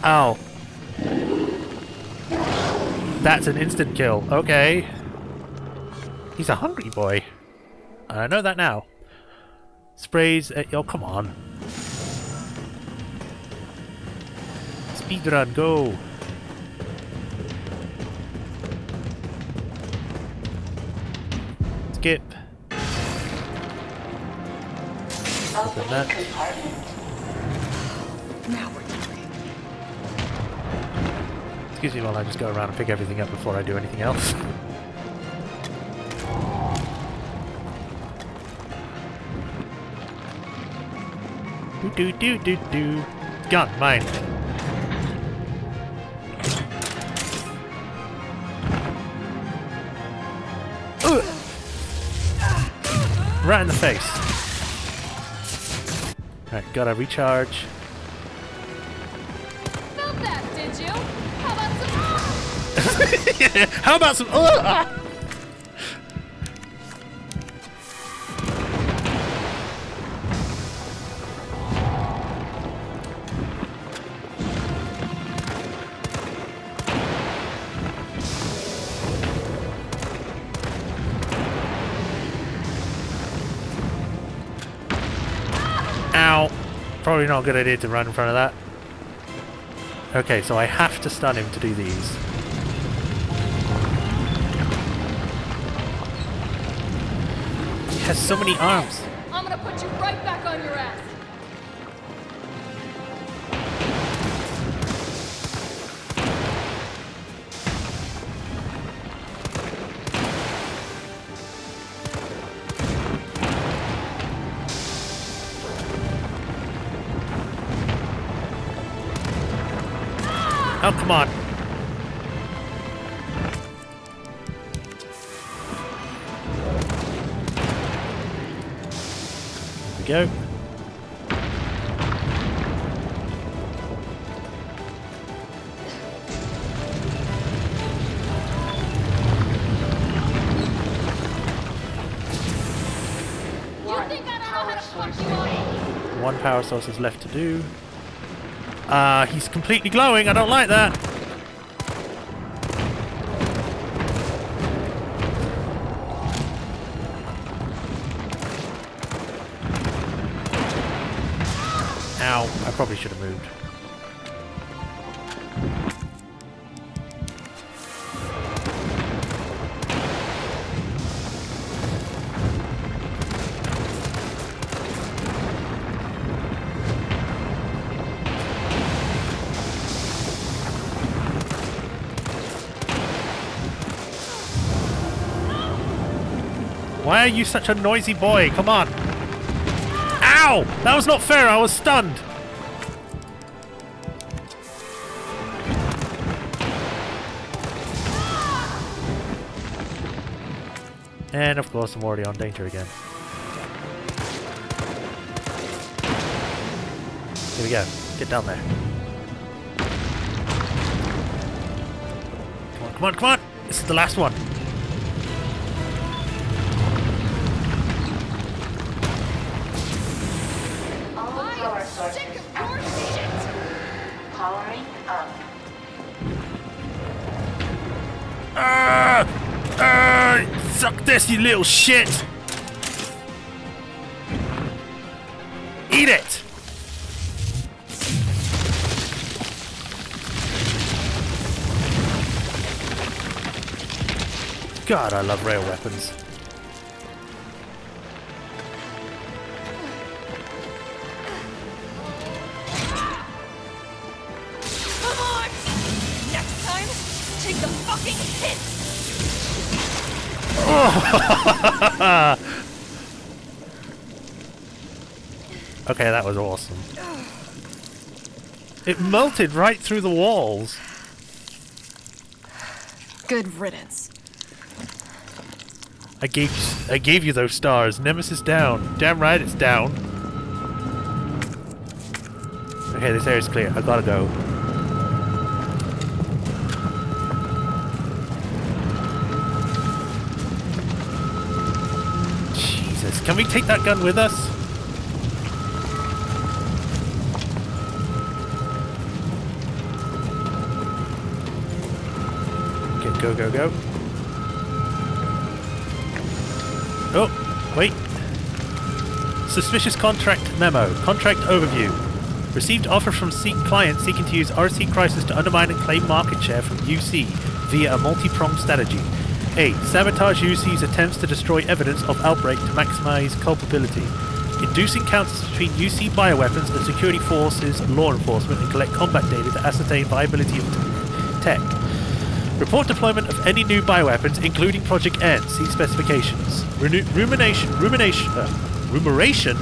Ow. That's an instant kill. Okay. He's a hungry boy. I know that now. Sprays. Oh, come on. Speedrun, go. Skip. Opening that. compartment. Now we're talking. Excuse me while I just go around and pick everything up before I do anything else. Do. Gun, mine. Ugh. Right in the face. Alright, gotta recharge. Felt that, did you? How about some? How about some? Ow! Probably not a good idea to run in front of that. Okay, so I have to stun him to do these. He has so many arms. I'm gonna put you right back on your ass. Oh, come on. Here we go. You think I don't know how to fuck you up? One power source is left to do. He's completely glowing. I don't like that. Ow. I probably should have moved. Why are you such a noisy boy? Come on. Ow! That was not fair. I was stunned. And of course, I'm already on danger again. Here we go. Get down there. Come on, come on, come on! This is the last one. All power sources activated. Powering up. Suck this, you little shit! Eat it! God, I love rail weapons. Come on! Next time, take the fucking hit! Okay, that was awesome. It melted right through the walls. Good riddance. I gave you those stars. Nemesis down. Damn right it's down. Okay, this area's clear. I gotta go. Jesus, can we take that gun with us? Okay, go, go, go. Oh, wait. Suspicious contract memo. Contract overview. Received offer from client seeking to use RC Crisis to undermine and claim market share from UC via a multi-pronged strategy. A. Sabotage UC's attempts to destroy evidence of outbreak to maximize culpability. Induce encounters between UC bioweapons and security forces, law enforcement, and collect combat data to ascertain viability of tech. Report deployment of any new bioweapons, including Project N. See specifications. Rumoration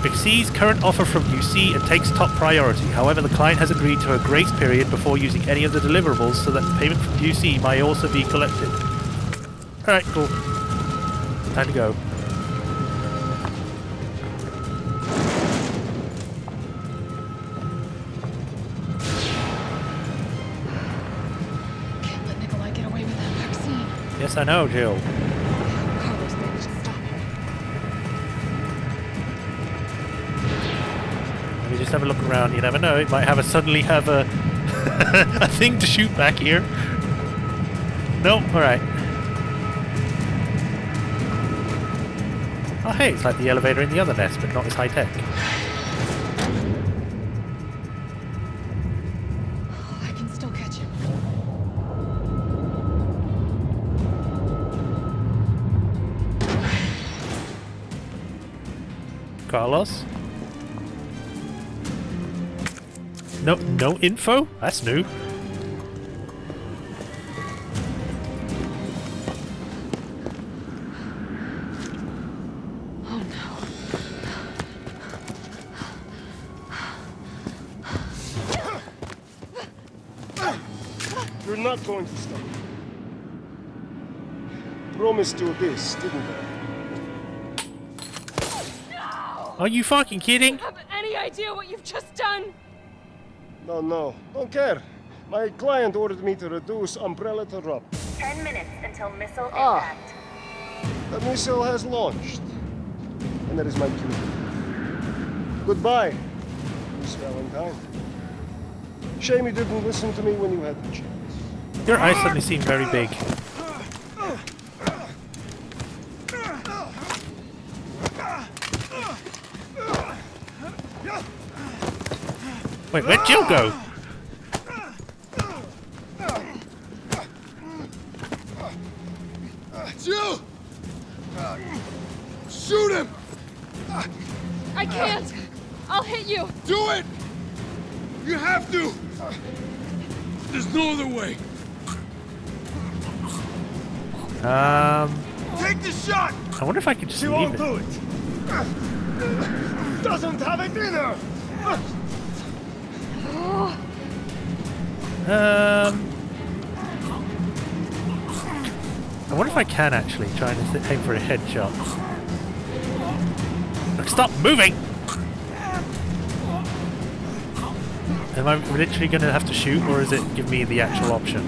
exceeds current offer from UC and takes top priority. However, the client has agreed to a grace period before using any of the deliverables so that payment from UC may also be collected. Alright, cool. Time to go. Yes, I know, Jill. Carlos managed to stop her. Let me just have a look around. You never know. It might suddenly have a a thing to shoot back here. No, all right. Oh, hey, it's like the elevator in the other nest, but not as high tech. I can still catch him. Carlos? No info? That's new. Oh no. You're not going to stop. Promised you this, didn't I? Are you fucking kidding? Have any idea what you've just done? No. Don't care. My client ordered me to reduce umbrella to rope. 10 minutes until missile Ah. impact. The missile has launched. And that is my cue. Goodbye, Miss Valentine. Shame you didn't listen to me when you had the chance. Your eyes suddenly seem very big. Wait, where'd Jill go? Jill! Shoot him! I can't! I'll hit you! Do it! You have to! There's no other way. Take the shot! I wonder if I could just She leave won't it. do it. Doesn't have it in her. I wonder if I can actually try and aim for a headshot. Look, stop moving! Am I literally going to have to shoot, or is it give me the actual option?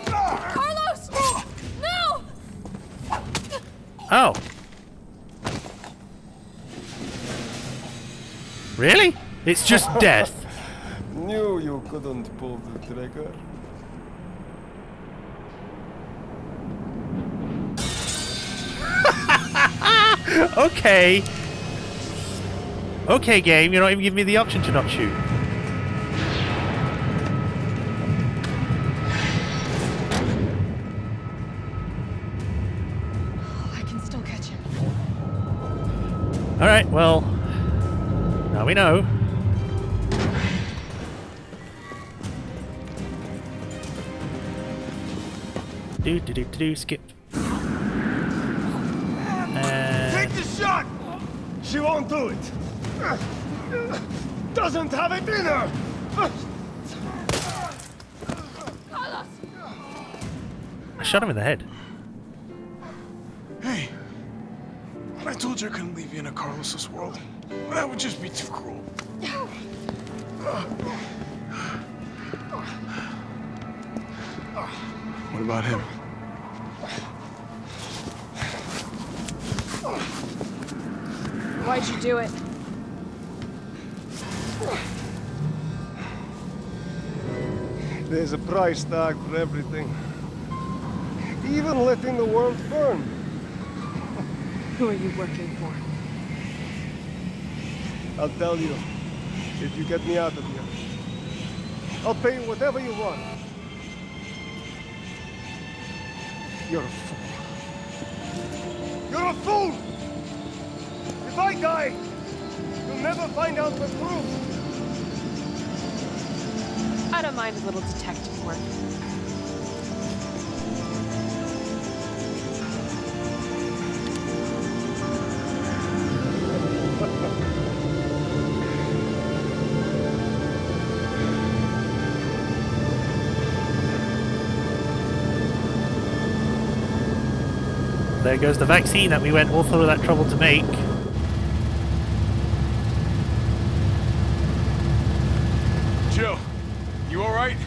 Carlos! No! Oh! Really? It's just death. Knew you couldn't pull the trigger. Okay. Okay, game, you're not even giving me the option to not shoot. I can still catch him. Alright, well, now we know. Skip. Take the shot! She won't do it. Doesn't have it in her. Carlos! I shot him in the head. Hey, I told you I couldn't leave you in a Carlos's world. That would just be too cruel. What about him? Why'd you do it? There's a price tag for everything. Even letting the world burn. Who are you working for? I'll tell you, if you get me out of here. I'll pay you whatever you want. You're a fool. You're a fool! If I die, you'll never find out the truth. I don't mind a little detective work. There goes the vaccine that we went all through that trouble to make. Jill, you alright?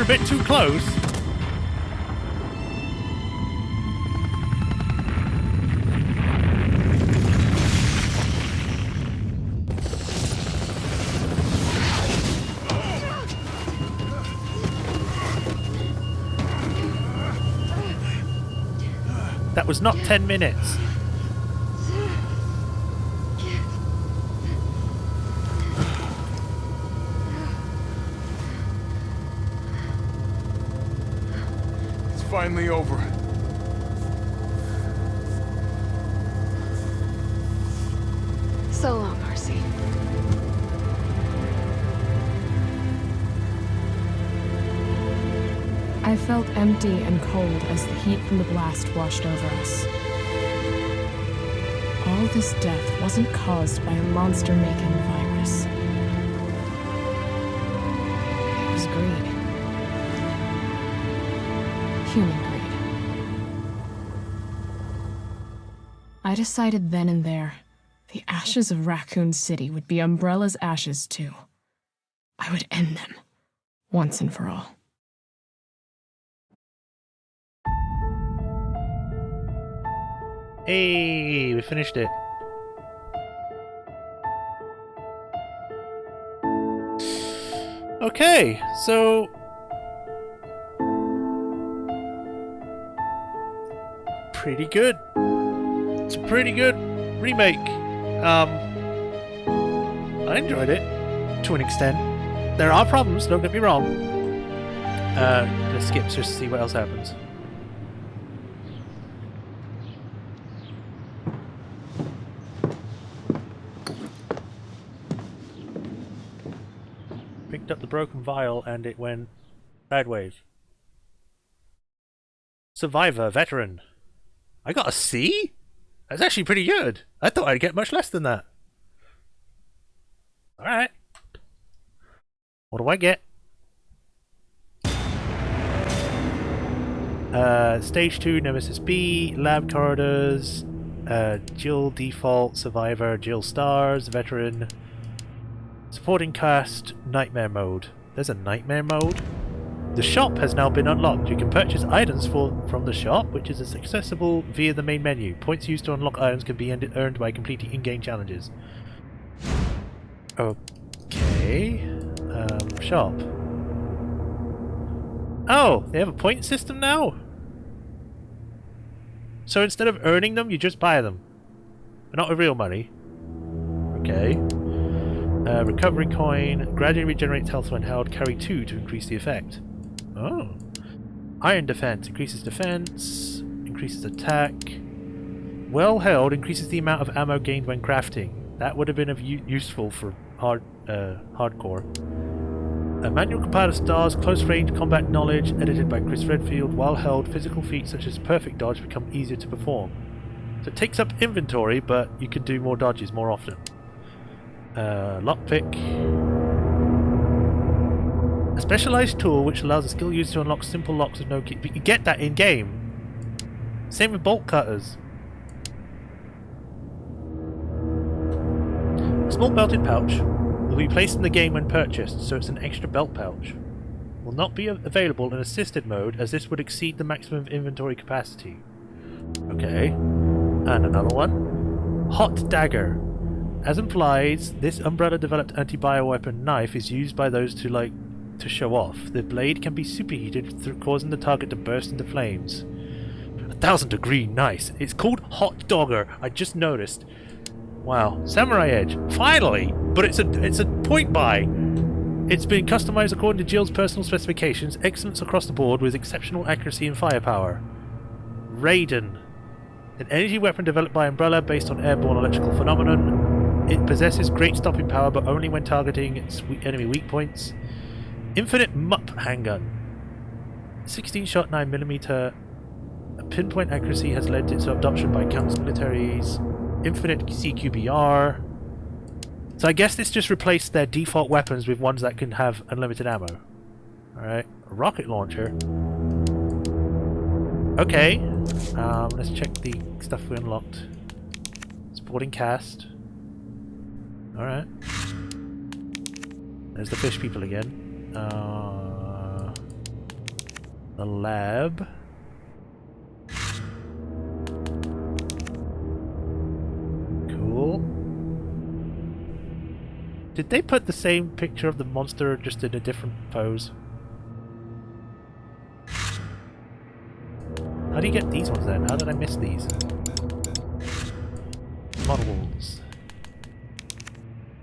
a bit too close. That was not 10 minutes. It's finally over. So long, Marcy. I felt empty and cold as the heat from the blast washed over us. All this death wasn't caused by a monster-making virus. It was greed. Human greed. I decided then and there, the ashes of Raccoon City would be Umbrella's ashes too. I would end them, once and for all. Hey, we finished it. Okay, so pretty good. It's a pretty good remake. I enjoyed it to an extent. There are problems, don't get me wrong. Let's skip just to see what else happens. Picked up the broken vial and it went sideways. Survivor, veteran. I got a C? That's actually pretty good. I thought I'd get much less than that. Alright. What do I get? Stage 2, Nemesis B, Lab Corridors, Jill Default, Survivor, Jill Stars, Veteran, Supporting Cast, Nightmare Mode. There's a Nightmare Mode? The shop has now been unlocked. You can purchase items from the shop, which is accessible via the main menu. Points used to unlock items can be earned by completing in-game challenges. Okay. Shop. Oh, they have a point system now? So instead of earning them, you just buy them. Not with real money. Okay. Recovery coin. Gradually regenerates health when held. Carry 2 to increase the effect. Oh. Iron defense. Increases defense. Increases attack. Well held. Increases the amount of ammo gained when crafting. That would have been useful for hardcore. A manual compiler stars close range combat knowledge, edited by Chris Redfield. While held, physical feats such as perfect dodge become easier to perform. So it takes up inventory, but you can do more dodges more often. Lockpick. A specialized tool which allows a skill user to unlock simple locks with no key. But you get that in game. Same with bolt cutters. A small belted pouch will be placed in the game when purchased, so it's an extra belt pouch. Will not be available in assisted mode, as this would exceed the maximum inventory capacity. Okay. And another one. Hot Dagger. As implies, this Umbrella-developed anti-bioweapon knife is used by those to show off. The blade can be superheated, causing the target to burst into flames. 1,000-degree nice. It's called Hot Dogger. I just noticed. Wow. Samurai Edge. Finally! But it's a point buy. It's been customized according to Jill's personal specifications. Excellence across the board with exceptional accuracy and firepower. Raiden. An energy weapon developed by Umbrella based on airborne electrical phenomenon. It possesses great stopping power, but only when targeting its enemy weak points. Infinite MUP handgun. 16-shot 9mm. Pinpoint accuracy has led to its adoption by countless militaries. Infinite CQBR. So I guess this just replaced their default weapons with ones that can have unlimited ammo. Alright. Rocket launcher. Okay. Let's check the stuff we unlocked. Supporting cast. Alright. There's the fish people again. The lab. Cool. Did they put the same picture of the monster just in a different pose? How do you get these ones then? How did I miss these? Models.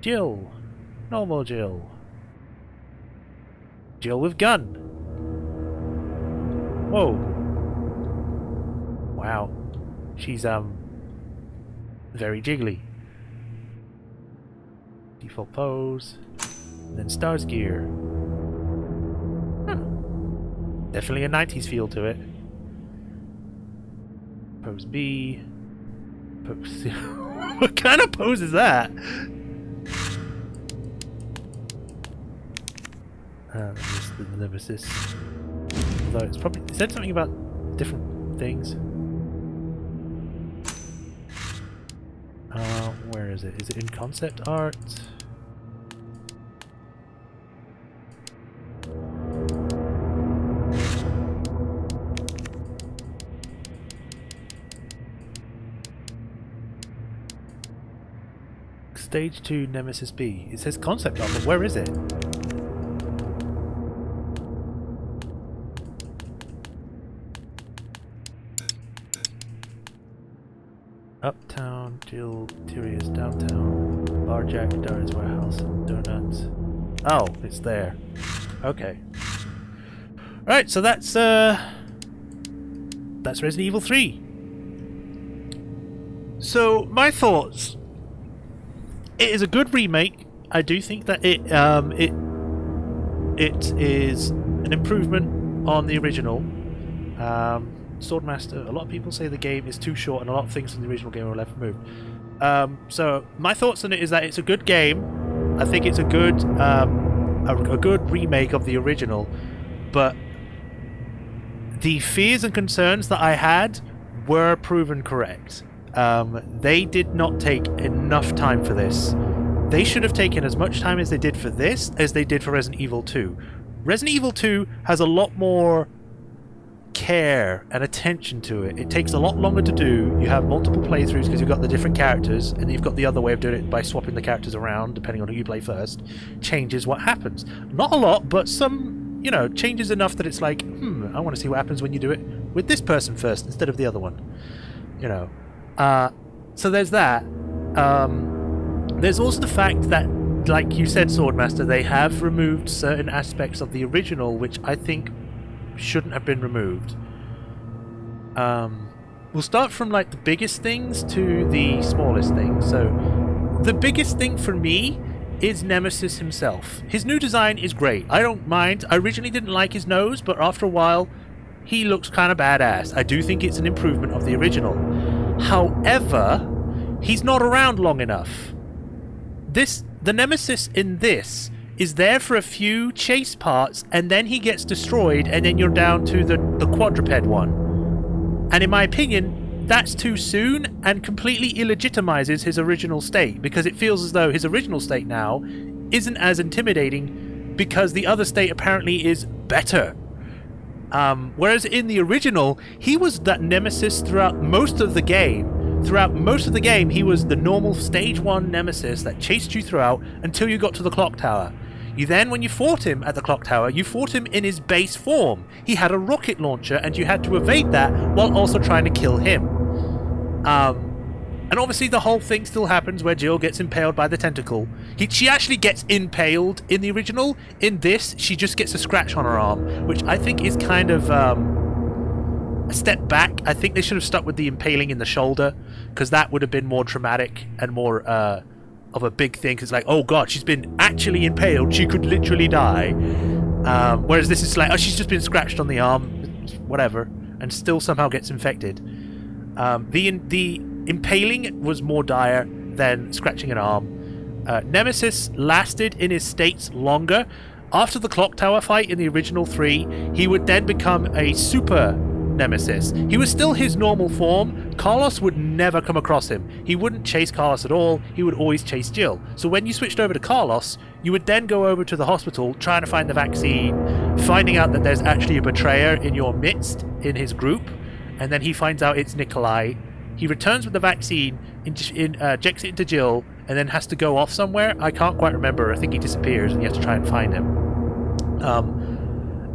Jill. Normal Jill. Jill with gun. Whoa. Wow. She's very jiggly. Default pose. And then Stars gear. Huh. Definitely a 90s feel to it. Pose B. Pose C. What kind of pose is that? This is the Nemesis. Although it's probably... It said something about different things. Where is it? Is it in concept art? Stage 2 Nemesis B. It says concept art, but where is it? Uptown, Jill, Tyrius, downtown, Barjack, Darius Warehouse, Donuts. Oh, it's there. Okay. Right, so that's Resident Evil 3. So my thoughts. It is a good remake. I do think that it is an improvement on the original. Swordmaster, a lot of people say the game is too short and a lot of things from the original game are left removed. So my thoughts on it is that it's a good game. I think it's a good remake of the original, but the fears and concerns that I had were proven correct. They did not take enough time for this. They should have taken as much time as they did for this as they did for Resident Evil 2. Resident Evil 2 has a lot more care and attention to it. It takes a lot longer to do. You have multiple playthroughs because you've got the different characters, and you've got the other way of doing it by swapping the characters around depending on who you play first. Changes what happens. Not a lot, but some, you know, changes enough that it's like, I want to see what happens when you do it with this person first instead of the other one. You know. So there's that. There's also the fact that, like you said, Swordmaster, they have removed certain aspects of the original which I think shouldn't have been removed. We'll start from like the biggest things to the smallest things. So the biggest thing for me is Nemesis himself. His new design is great. I don't mind. I originally didn't like his nose, but after a while he looks kind of badass. I do think it's an improvement of the original. However, he's not around long enough. The Nemesis in this is there for a few chase parts, and then he gets destroyed, and then you're down to the quadruped one. And in my opinion, that's too soon and completely illegitimizes his original state, because it feels as though his original state now isn't as intimidating because the other state apparently is better. Whereas in the original, he was that Nemesis throughout most of the game. Throughout most of the game, he was the normal Stage 1 Nemesis that chased you throughout until you got to the clock tower. You then, when you fought him at the clock tower, you fought him in his base form. He had a rocket launcher, and you had to evade that while also trying to kill him. And obviously the whole thing still happens where Jill gets impaled by the tentacle. She actually gets impaled in the original. In this, she just gets a scratch on her arm, which I think is kind of a step back. I think they should have stuck with the impaling in the shoulder, because that would have been more traumatic and more of a big thing. Because it's like, oh god, she's been actually impaled. She could literally die. Whereas this is like, oh, she's just been scratched on the arm, whatever, and still somehow gets infected. The impaling was more dire than scratching an arm. Nemesis lasted in his states longer. After the clock tower fight in the original 3, he would then become a super Nemesis. He was still his normal form. Carlos would never come across him. He wouldn't chase Carlos at all. He would always chase Jill. So when you switched over to Carlos, you would then go over to the hospital trying to find the vaccine, finding out that there's actually a betrayer in your midst, in his group, and then he finds out it's Nikolai. He returns with the vaccine, injects it into Jill, and then has to go off somewhere. I can't quite remember. I think he disappears and you have to try and find him.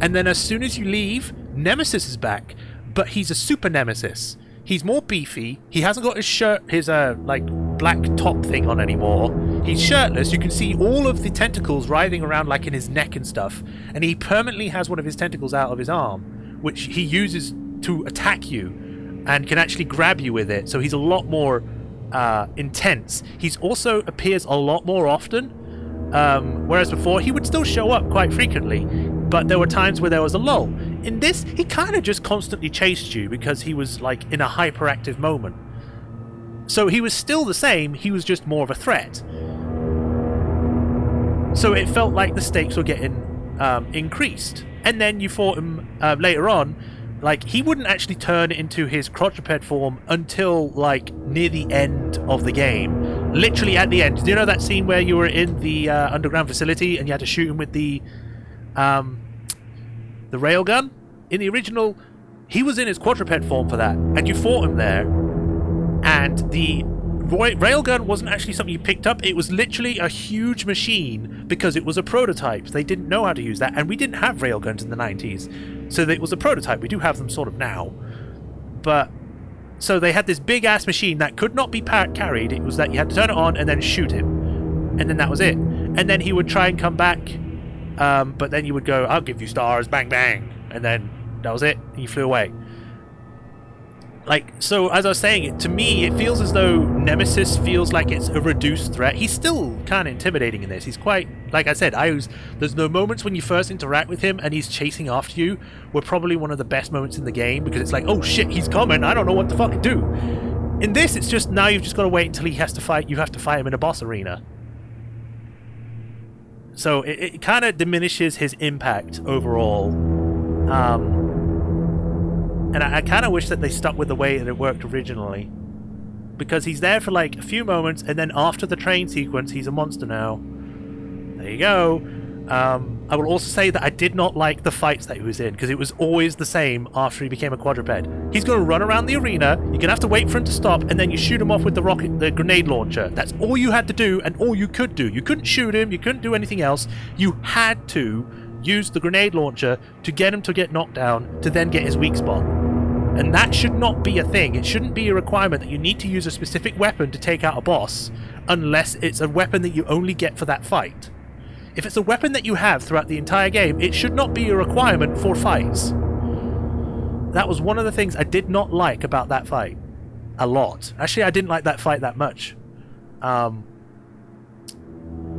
And then as soon as you leave, Nemesis is back, but he's a super Nemesis. He's more beefy. He hasn't got his shirt, his like black top thing on anymore. He's shirtless. You can see all of the tentacles writhing around like in his neck and stuff. And he permanently has one of his tentacles out of his arm, which he uses to attack you and can actually grab you with it. So he's a lot more intense. He's also appears a lot more often, whereas before he would still show up quite frequently, but there were times where there was a lull. In this, he kind of just constantly chased you because he was like in a hyperactive moment. So he was still the same, he was just more of a threat. So it felt like the stakes were getting increased. And then you fought him later on. Like, he wouldn't actually turn into his quadruped form until, like, near the end of the game. Literally at the end. Do you know that scene where you were in the underground facility and you had to shoot him with the railgun? In the original, he was in his quadruped form for that. And you fought him there. And the railgun wasn't actually something you picked up. It was literally a huge machine because it was a prototype. They didn't know how to use that. And we didn't have railguns in the 90s. So it was a prototype. We do have them sort of now. But, so they had this big-ass machine that could not be carried. It was that you had to turn it on and then shoot him. And then that was it. And then he would try and come back. But then you would go, I'll give you stars, bang, bang. And then that was it. And you flew away. Like, so as I was saying, to me, it feels as though Nemesis feels like it's a reduced threat. He's still kind of intimidating in this. He's quite, like I said, there's no moments when you first interact with him and he's chasing after you were probably one of the best moments in the game because it's like, oh shit, he's coming. I don't know what to fucking do. In this, it's just now you've just got to wait until he has to fight. You have to fight him in a boss arena. So it kind of diminishes his impact overall. And I kind of wish that they stuck with the way that it worked originally. Because he's there for like a few moments, and then after the train sequence, he's a monster now. There you go. I will also say that I did not like the fights that he was in, because it was always the same after he became a quadruped. He's going to run around the arena, you're going to have to wait for him to stop, and then you shoot him off with the grenade launcher. That's all you had to do, and all you could do. You couldn't shoot him, you couldn't do anything else. You had to use the grenade launcher to get him to get knocked down, to then get his weak spot. And that should not be a thing. It shouldn't be a requirement that you need to use a specific weapon to take out a boss, unless it's a weapon that you only get for that fight. If it's a weapon that you have throughout the entire game, it should not be a requirement for fights. That was one of the things I did not like about that fight. A lot. Actually, I didn't like that fight that much. And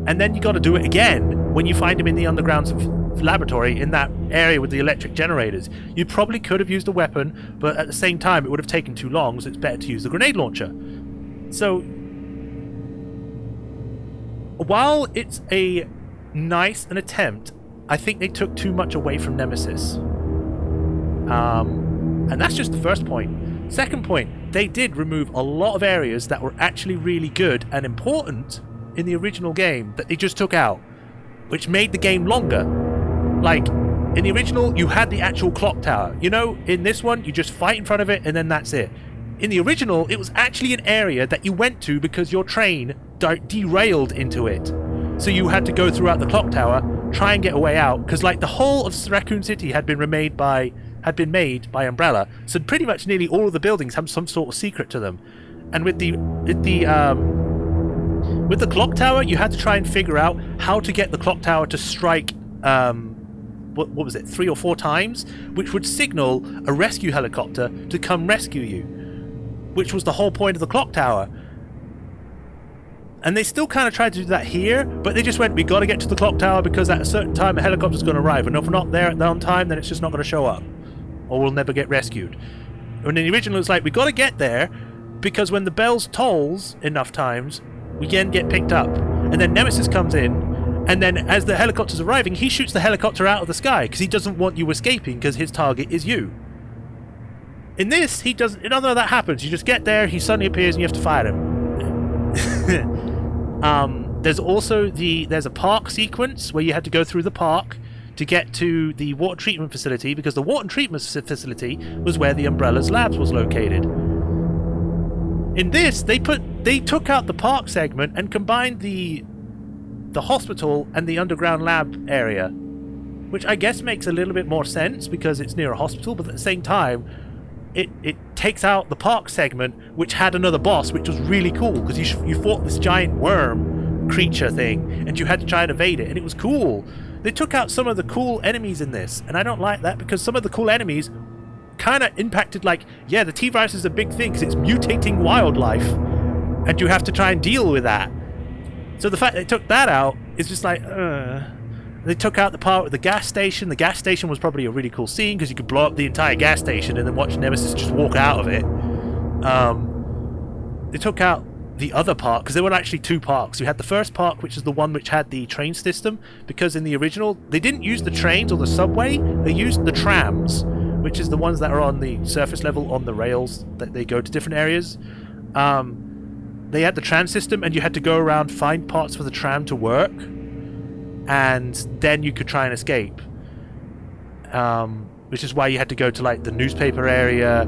then you got to do it again when you find him in the underground laboratory in that area with the electric generators. You probably could have used a weapon, but at the same time it would have taken too long, so it's better to use the grenade launcher. So while it's a nice an attempt, I think they took too much away from Nemesis. And that's just the first point. Second point, they did remove a lot of areas that were actually really good and important in the original game that they just took out, which made the game longer. Like, in the original, you had the actual clock tower. You know, in this one, you just fight in front of it and then that's it. In the original, it was actually an area that you went to because your train derailed into it. So you had to go throughout the clock tower, try and get a way out, because like the whole of Raccoon City had been made by Umbrella, so pretty much nearly all of the buildings have some sort of secret to them. And with the clock tower, you had to try and figure out how to get the clock tower to strike, what was it, 3 or 4 times, which would signal a rescue helicopter to come rescue you, which was the whole point of the clock tower. And they still kind of tried to do that here, but they just went, we got to get to the clock tower because at a certain time a helicopter's going to arrive, and if we're not there on time, then it's just not going to show up, or we'll never get rescued. And in the original, it's like, we got to get there because when the bells tolls enough times, we again get picked up. And then Nemesis comes in, and then as the helicopter's arriving, he shoots the helicopter out of the sky because he doesn't want you escaping because his target is you. In this, he doesn't. None of that happens. You just get there, he suddenly appears, and you have to fight him. There's also there's a park sequence where you had to go through the park to get to the water treatment facility, because the water treatment facility was where the Umbrella's labs was located. In this, they took out the park segment and combined the hospital and the underground lab area, which I guess makes a little bit more sense because it's near a hospital, but at the same time, it takes out the park segment, which had another boss, which was really cool because you fought this giant worm creature thing, and you had to try and evade it, and it was cool. They took out some of the cool enemies in this, and I don't like that because some of the cool enemies kind of impacted, like, yeah, the T-virus is a big thing because it's mutating wildlife, and you have to try and deal with that. So the fact they took that out is just like, They took out the part with the gas station. The gas station was probably a really cool scene because you could blow up the entire gas station and then watch Nemesis just walk out of it. They took out the other park because there were actually two parks. You had the first park, which is the one which had the train system, because in the original they didn't use the trains or the subway, they used the trams, which is the ones that are on the surface level on the rails that they go to different areas. They had the tram system, and you had to go around, find parts for the tram to work, and then you could try and escape. Which is why you had to go to like the newspaper area,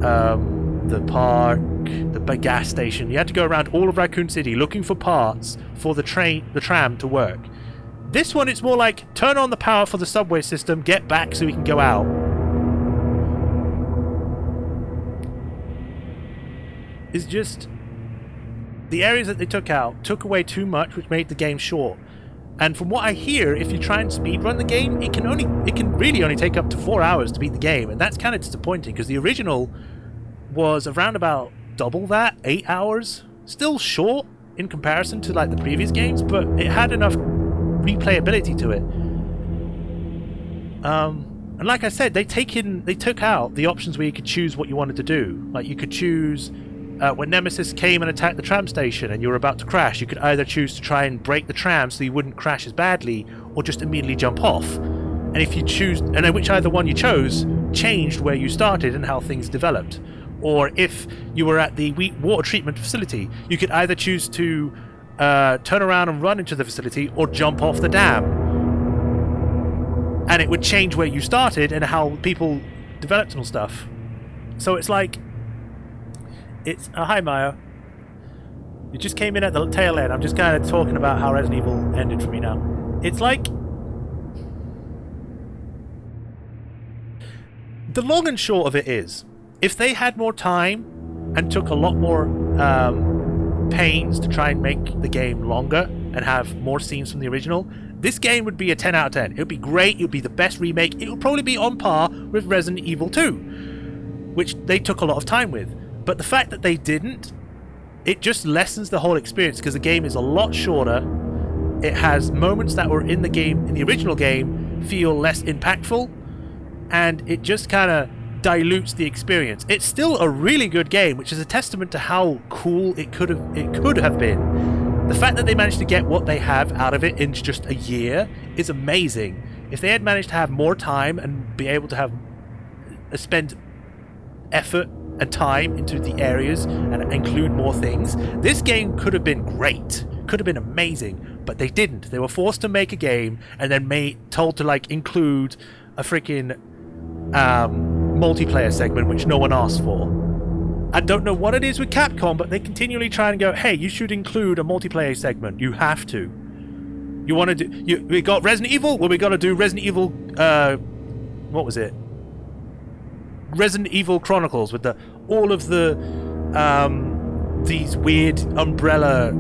the park, the gas station. You had to go around all of Raccoon City looking for parts for the tram to work. This one, it's more like turn on the power for the subway system, get back so we can go out. It's just the areas that they took out took away too much, which made the game short. And from what I hear, if you try and speedrun the game, it can really only take up to 4 hours to beat the game, and that's kind of disappointing because the original was around about double that, 8 hours. Still short in comparison to like the previous games, but it had enough replayability to it. And like I said, they took out the options where you could choose what you wanted to do. Like you could choose when Nemesis came and attacked the tram station and you were about to crash, you could either choose to try and break the tram so you wouldn't crash as badly, or just immediately jump off. And if you choose, and then whichever one you chose changed where you started and how things developed. Or if you were at the water treatment facility, you could either choose to turn around and run into the facility or jump off the dam. And it would change where you started and how people developed and stuff. So it's like, hi Maya. You just came in at the tail end. I'm just kind of talking about how Resident Evil ended for me now. It's like, the long and short of it is, if they had more time and took a lot more pains to try and make the game longer and have more scenes from the original, this game would be a 10 out of 10. It would be great. It would be the best remake. It would probably be on par with Resident Evil 2, which they took a lot of time with. But the fact that they didn't, it just lessens the whole experience because the game is a lot shorter. It has moments that were in the game, in the original game, feel less impactful, and it just kind of dilutes the experience. It's still a really good game, which is a testament to how cool it could have been. The fact that they managed to get what they have out of it in just a year is amazing. If they had managed to have more time and be able to have spend effort and time into the areas and include more things, this game could have been great, could have been amazing, but they didn't. They were forced to make a game and then told to like include a freaking multiplayer segment which no one asked for. I don't know what it is with Capcom, but they continually try and go, hey, you should include a multiplayer segment. You have to. You want to do, we got Resident Evil? Well, we got to do Resident Evil, what was it? Resident Evil Chronicles with all of the these weird umbrella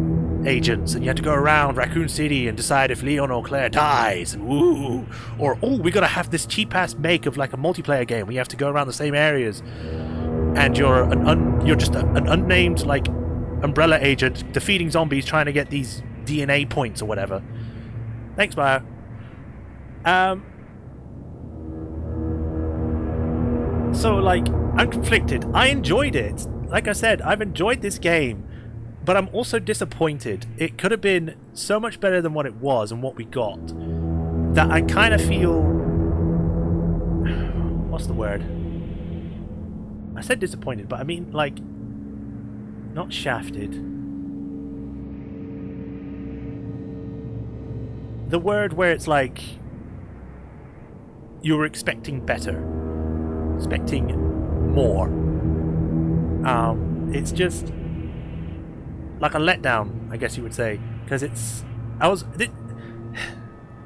agents, and you had to go around Raccoon City and decide if Leon or Claire dies, and woo, or we gotta have this cheap ass make of like a multiplayer game where you have to go around the same areas, and you're just an unnamed like umbrella agent defeating zombies trying to get these DNA points or whatever. Thanks, Bio. So, like, I'm conflicted. I enjoyed it. Like I said, I've enjoyed this game, but I'm also disappointed. It could have been so much better than what it was and what we got, that I kind of feel... what's the word? I said disappointed, but I mean, like, not shafted. The word where it's like you were expecting better, expecting more. It's just like a letdown, I guess you would say, because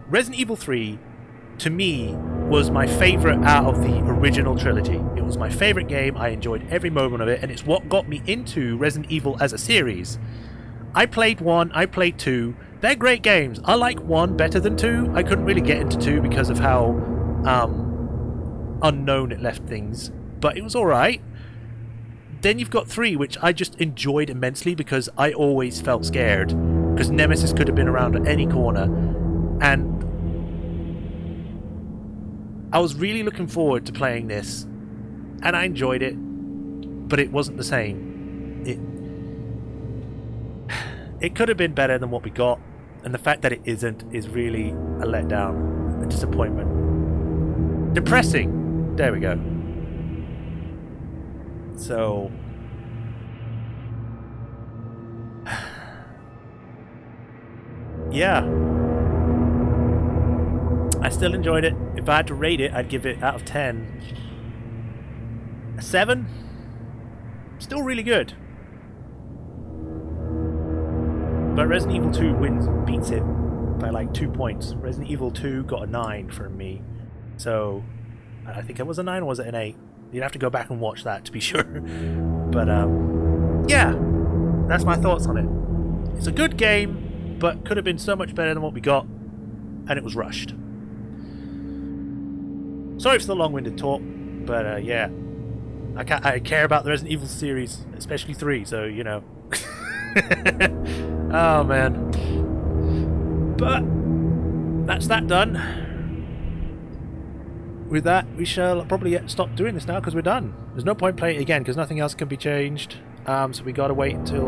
Resident Evil 3 to me was my favourite out of the original trilogy. It was my favourite game. I enjoyed every moment of it, and it's what got me into Resident Evil as a series. I played 1, I played 2. They're great games. I like 1 better than 2. I couldn't really get into 2 because of how unknown it left things, but it was alright. Then you've got 3, which I just enjoyed immensely because I always felt scared, because Nemesis could have been around at any corner, and I was really looking forward to playing this, and I enjoyed it, but it wasn't the same. It could have been better than what we got, and the fact that it isn't is really a letdown, a disappointment. Depressing! There we go. So... yeah. I still enjoyed it. If I had to rate it, I'd give it out of 10 a 7. Still really good. But Resident Evil 2 beats it by like 2 points. Resident Evil 2 got a 9 from me. So I think it was a 9 or was it an 8? You'd have to go back and watch that to be sure. But yeah, that's my thoughts on it. It's a good game, but could have been so much better than what we got, and it was rushed. Sorry for the long-winded talk, but yeah, I care about the Resident Evil series, especially 3. So you know. Oh man. But that's that done. With that, we shall probably stop doing this now because we're done. There's no point playing it again because nothing else can be changed. So we gotta wait until...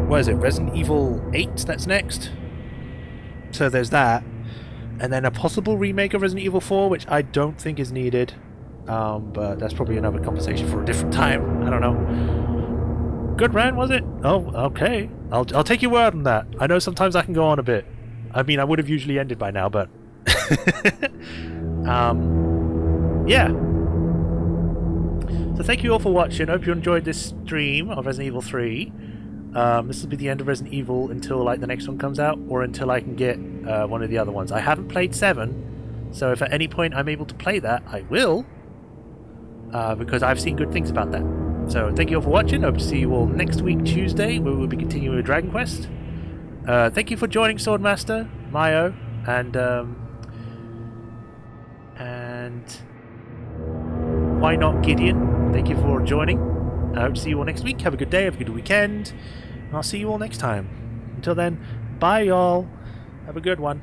what is it? Resident Evil 8 that's next? So there's that. And then a possible remake of Resident Evil 4, which I don't think is needed. But that's probably another conversation for a different time. I don't know. Good run, was it? Oh, okay. I'll take your word on that. I know sometimes I can go on a bit. I mean, I would have usually ended by now, but... yeah. So thank you all for watching. I hope you enjoyed this stream of Resident Evil 3. This will be the end of Resident Evil until like the next one comes out, or until I can get one of the other ones. I haven't played 7, so if at any point I'm able to play that, I will, because I've seen good things about that. So thank you all for watching. Hope to see you all next week, Tuesday, where we'll be continuing with Dragon Quest. Thank you for joining Swordmaster, Mayo, and why not Gideon? Thank you for joining. I hope to see you all next week. Have a good day, have a good weekend, and I'll see you all next time. Until then, bye y'all. Have a good one.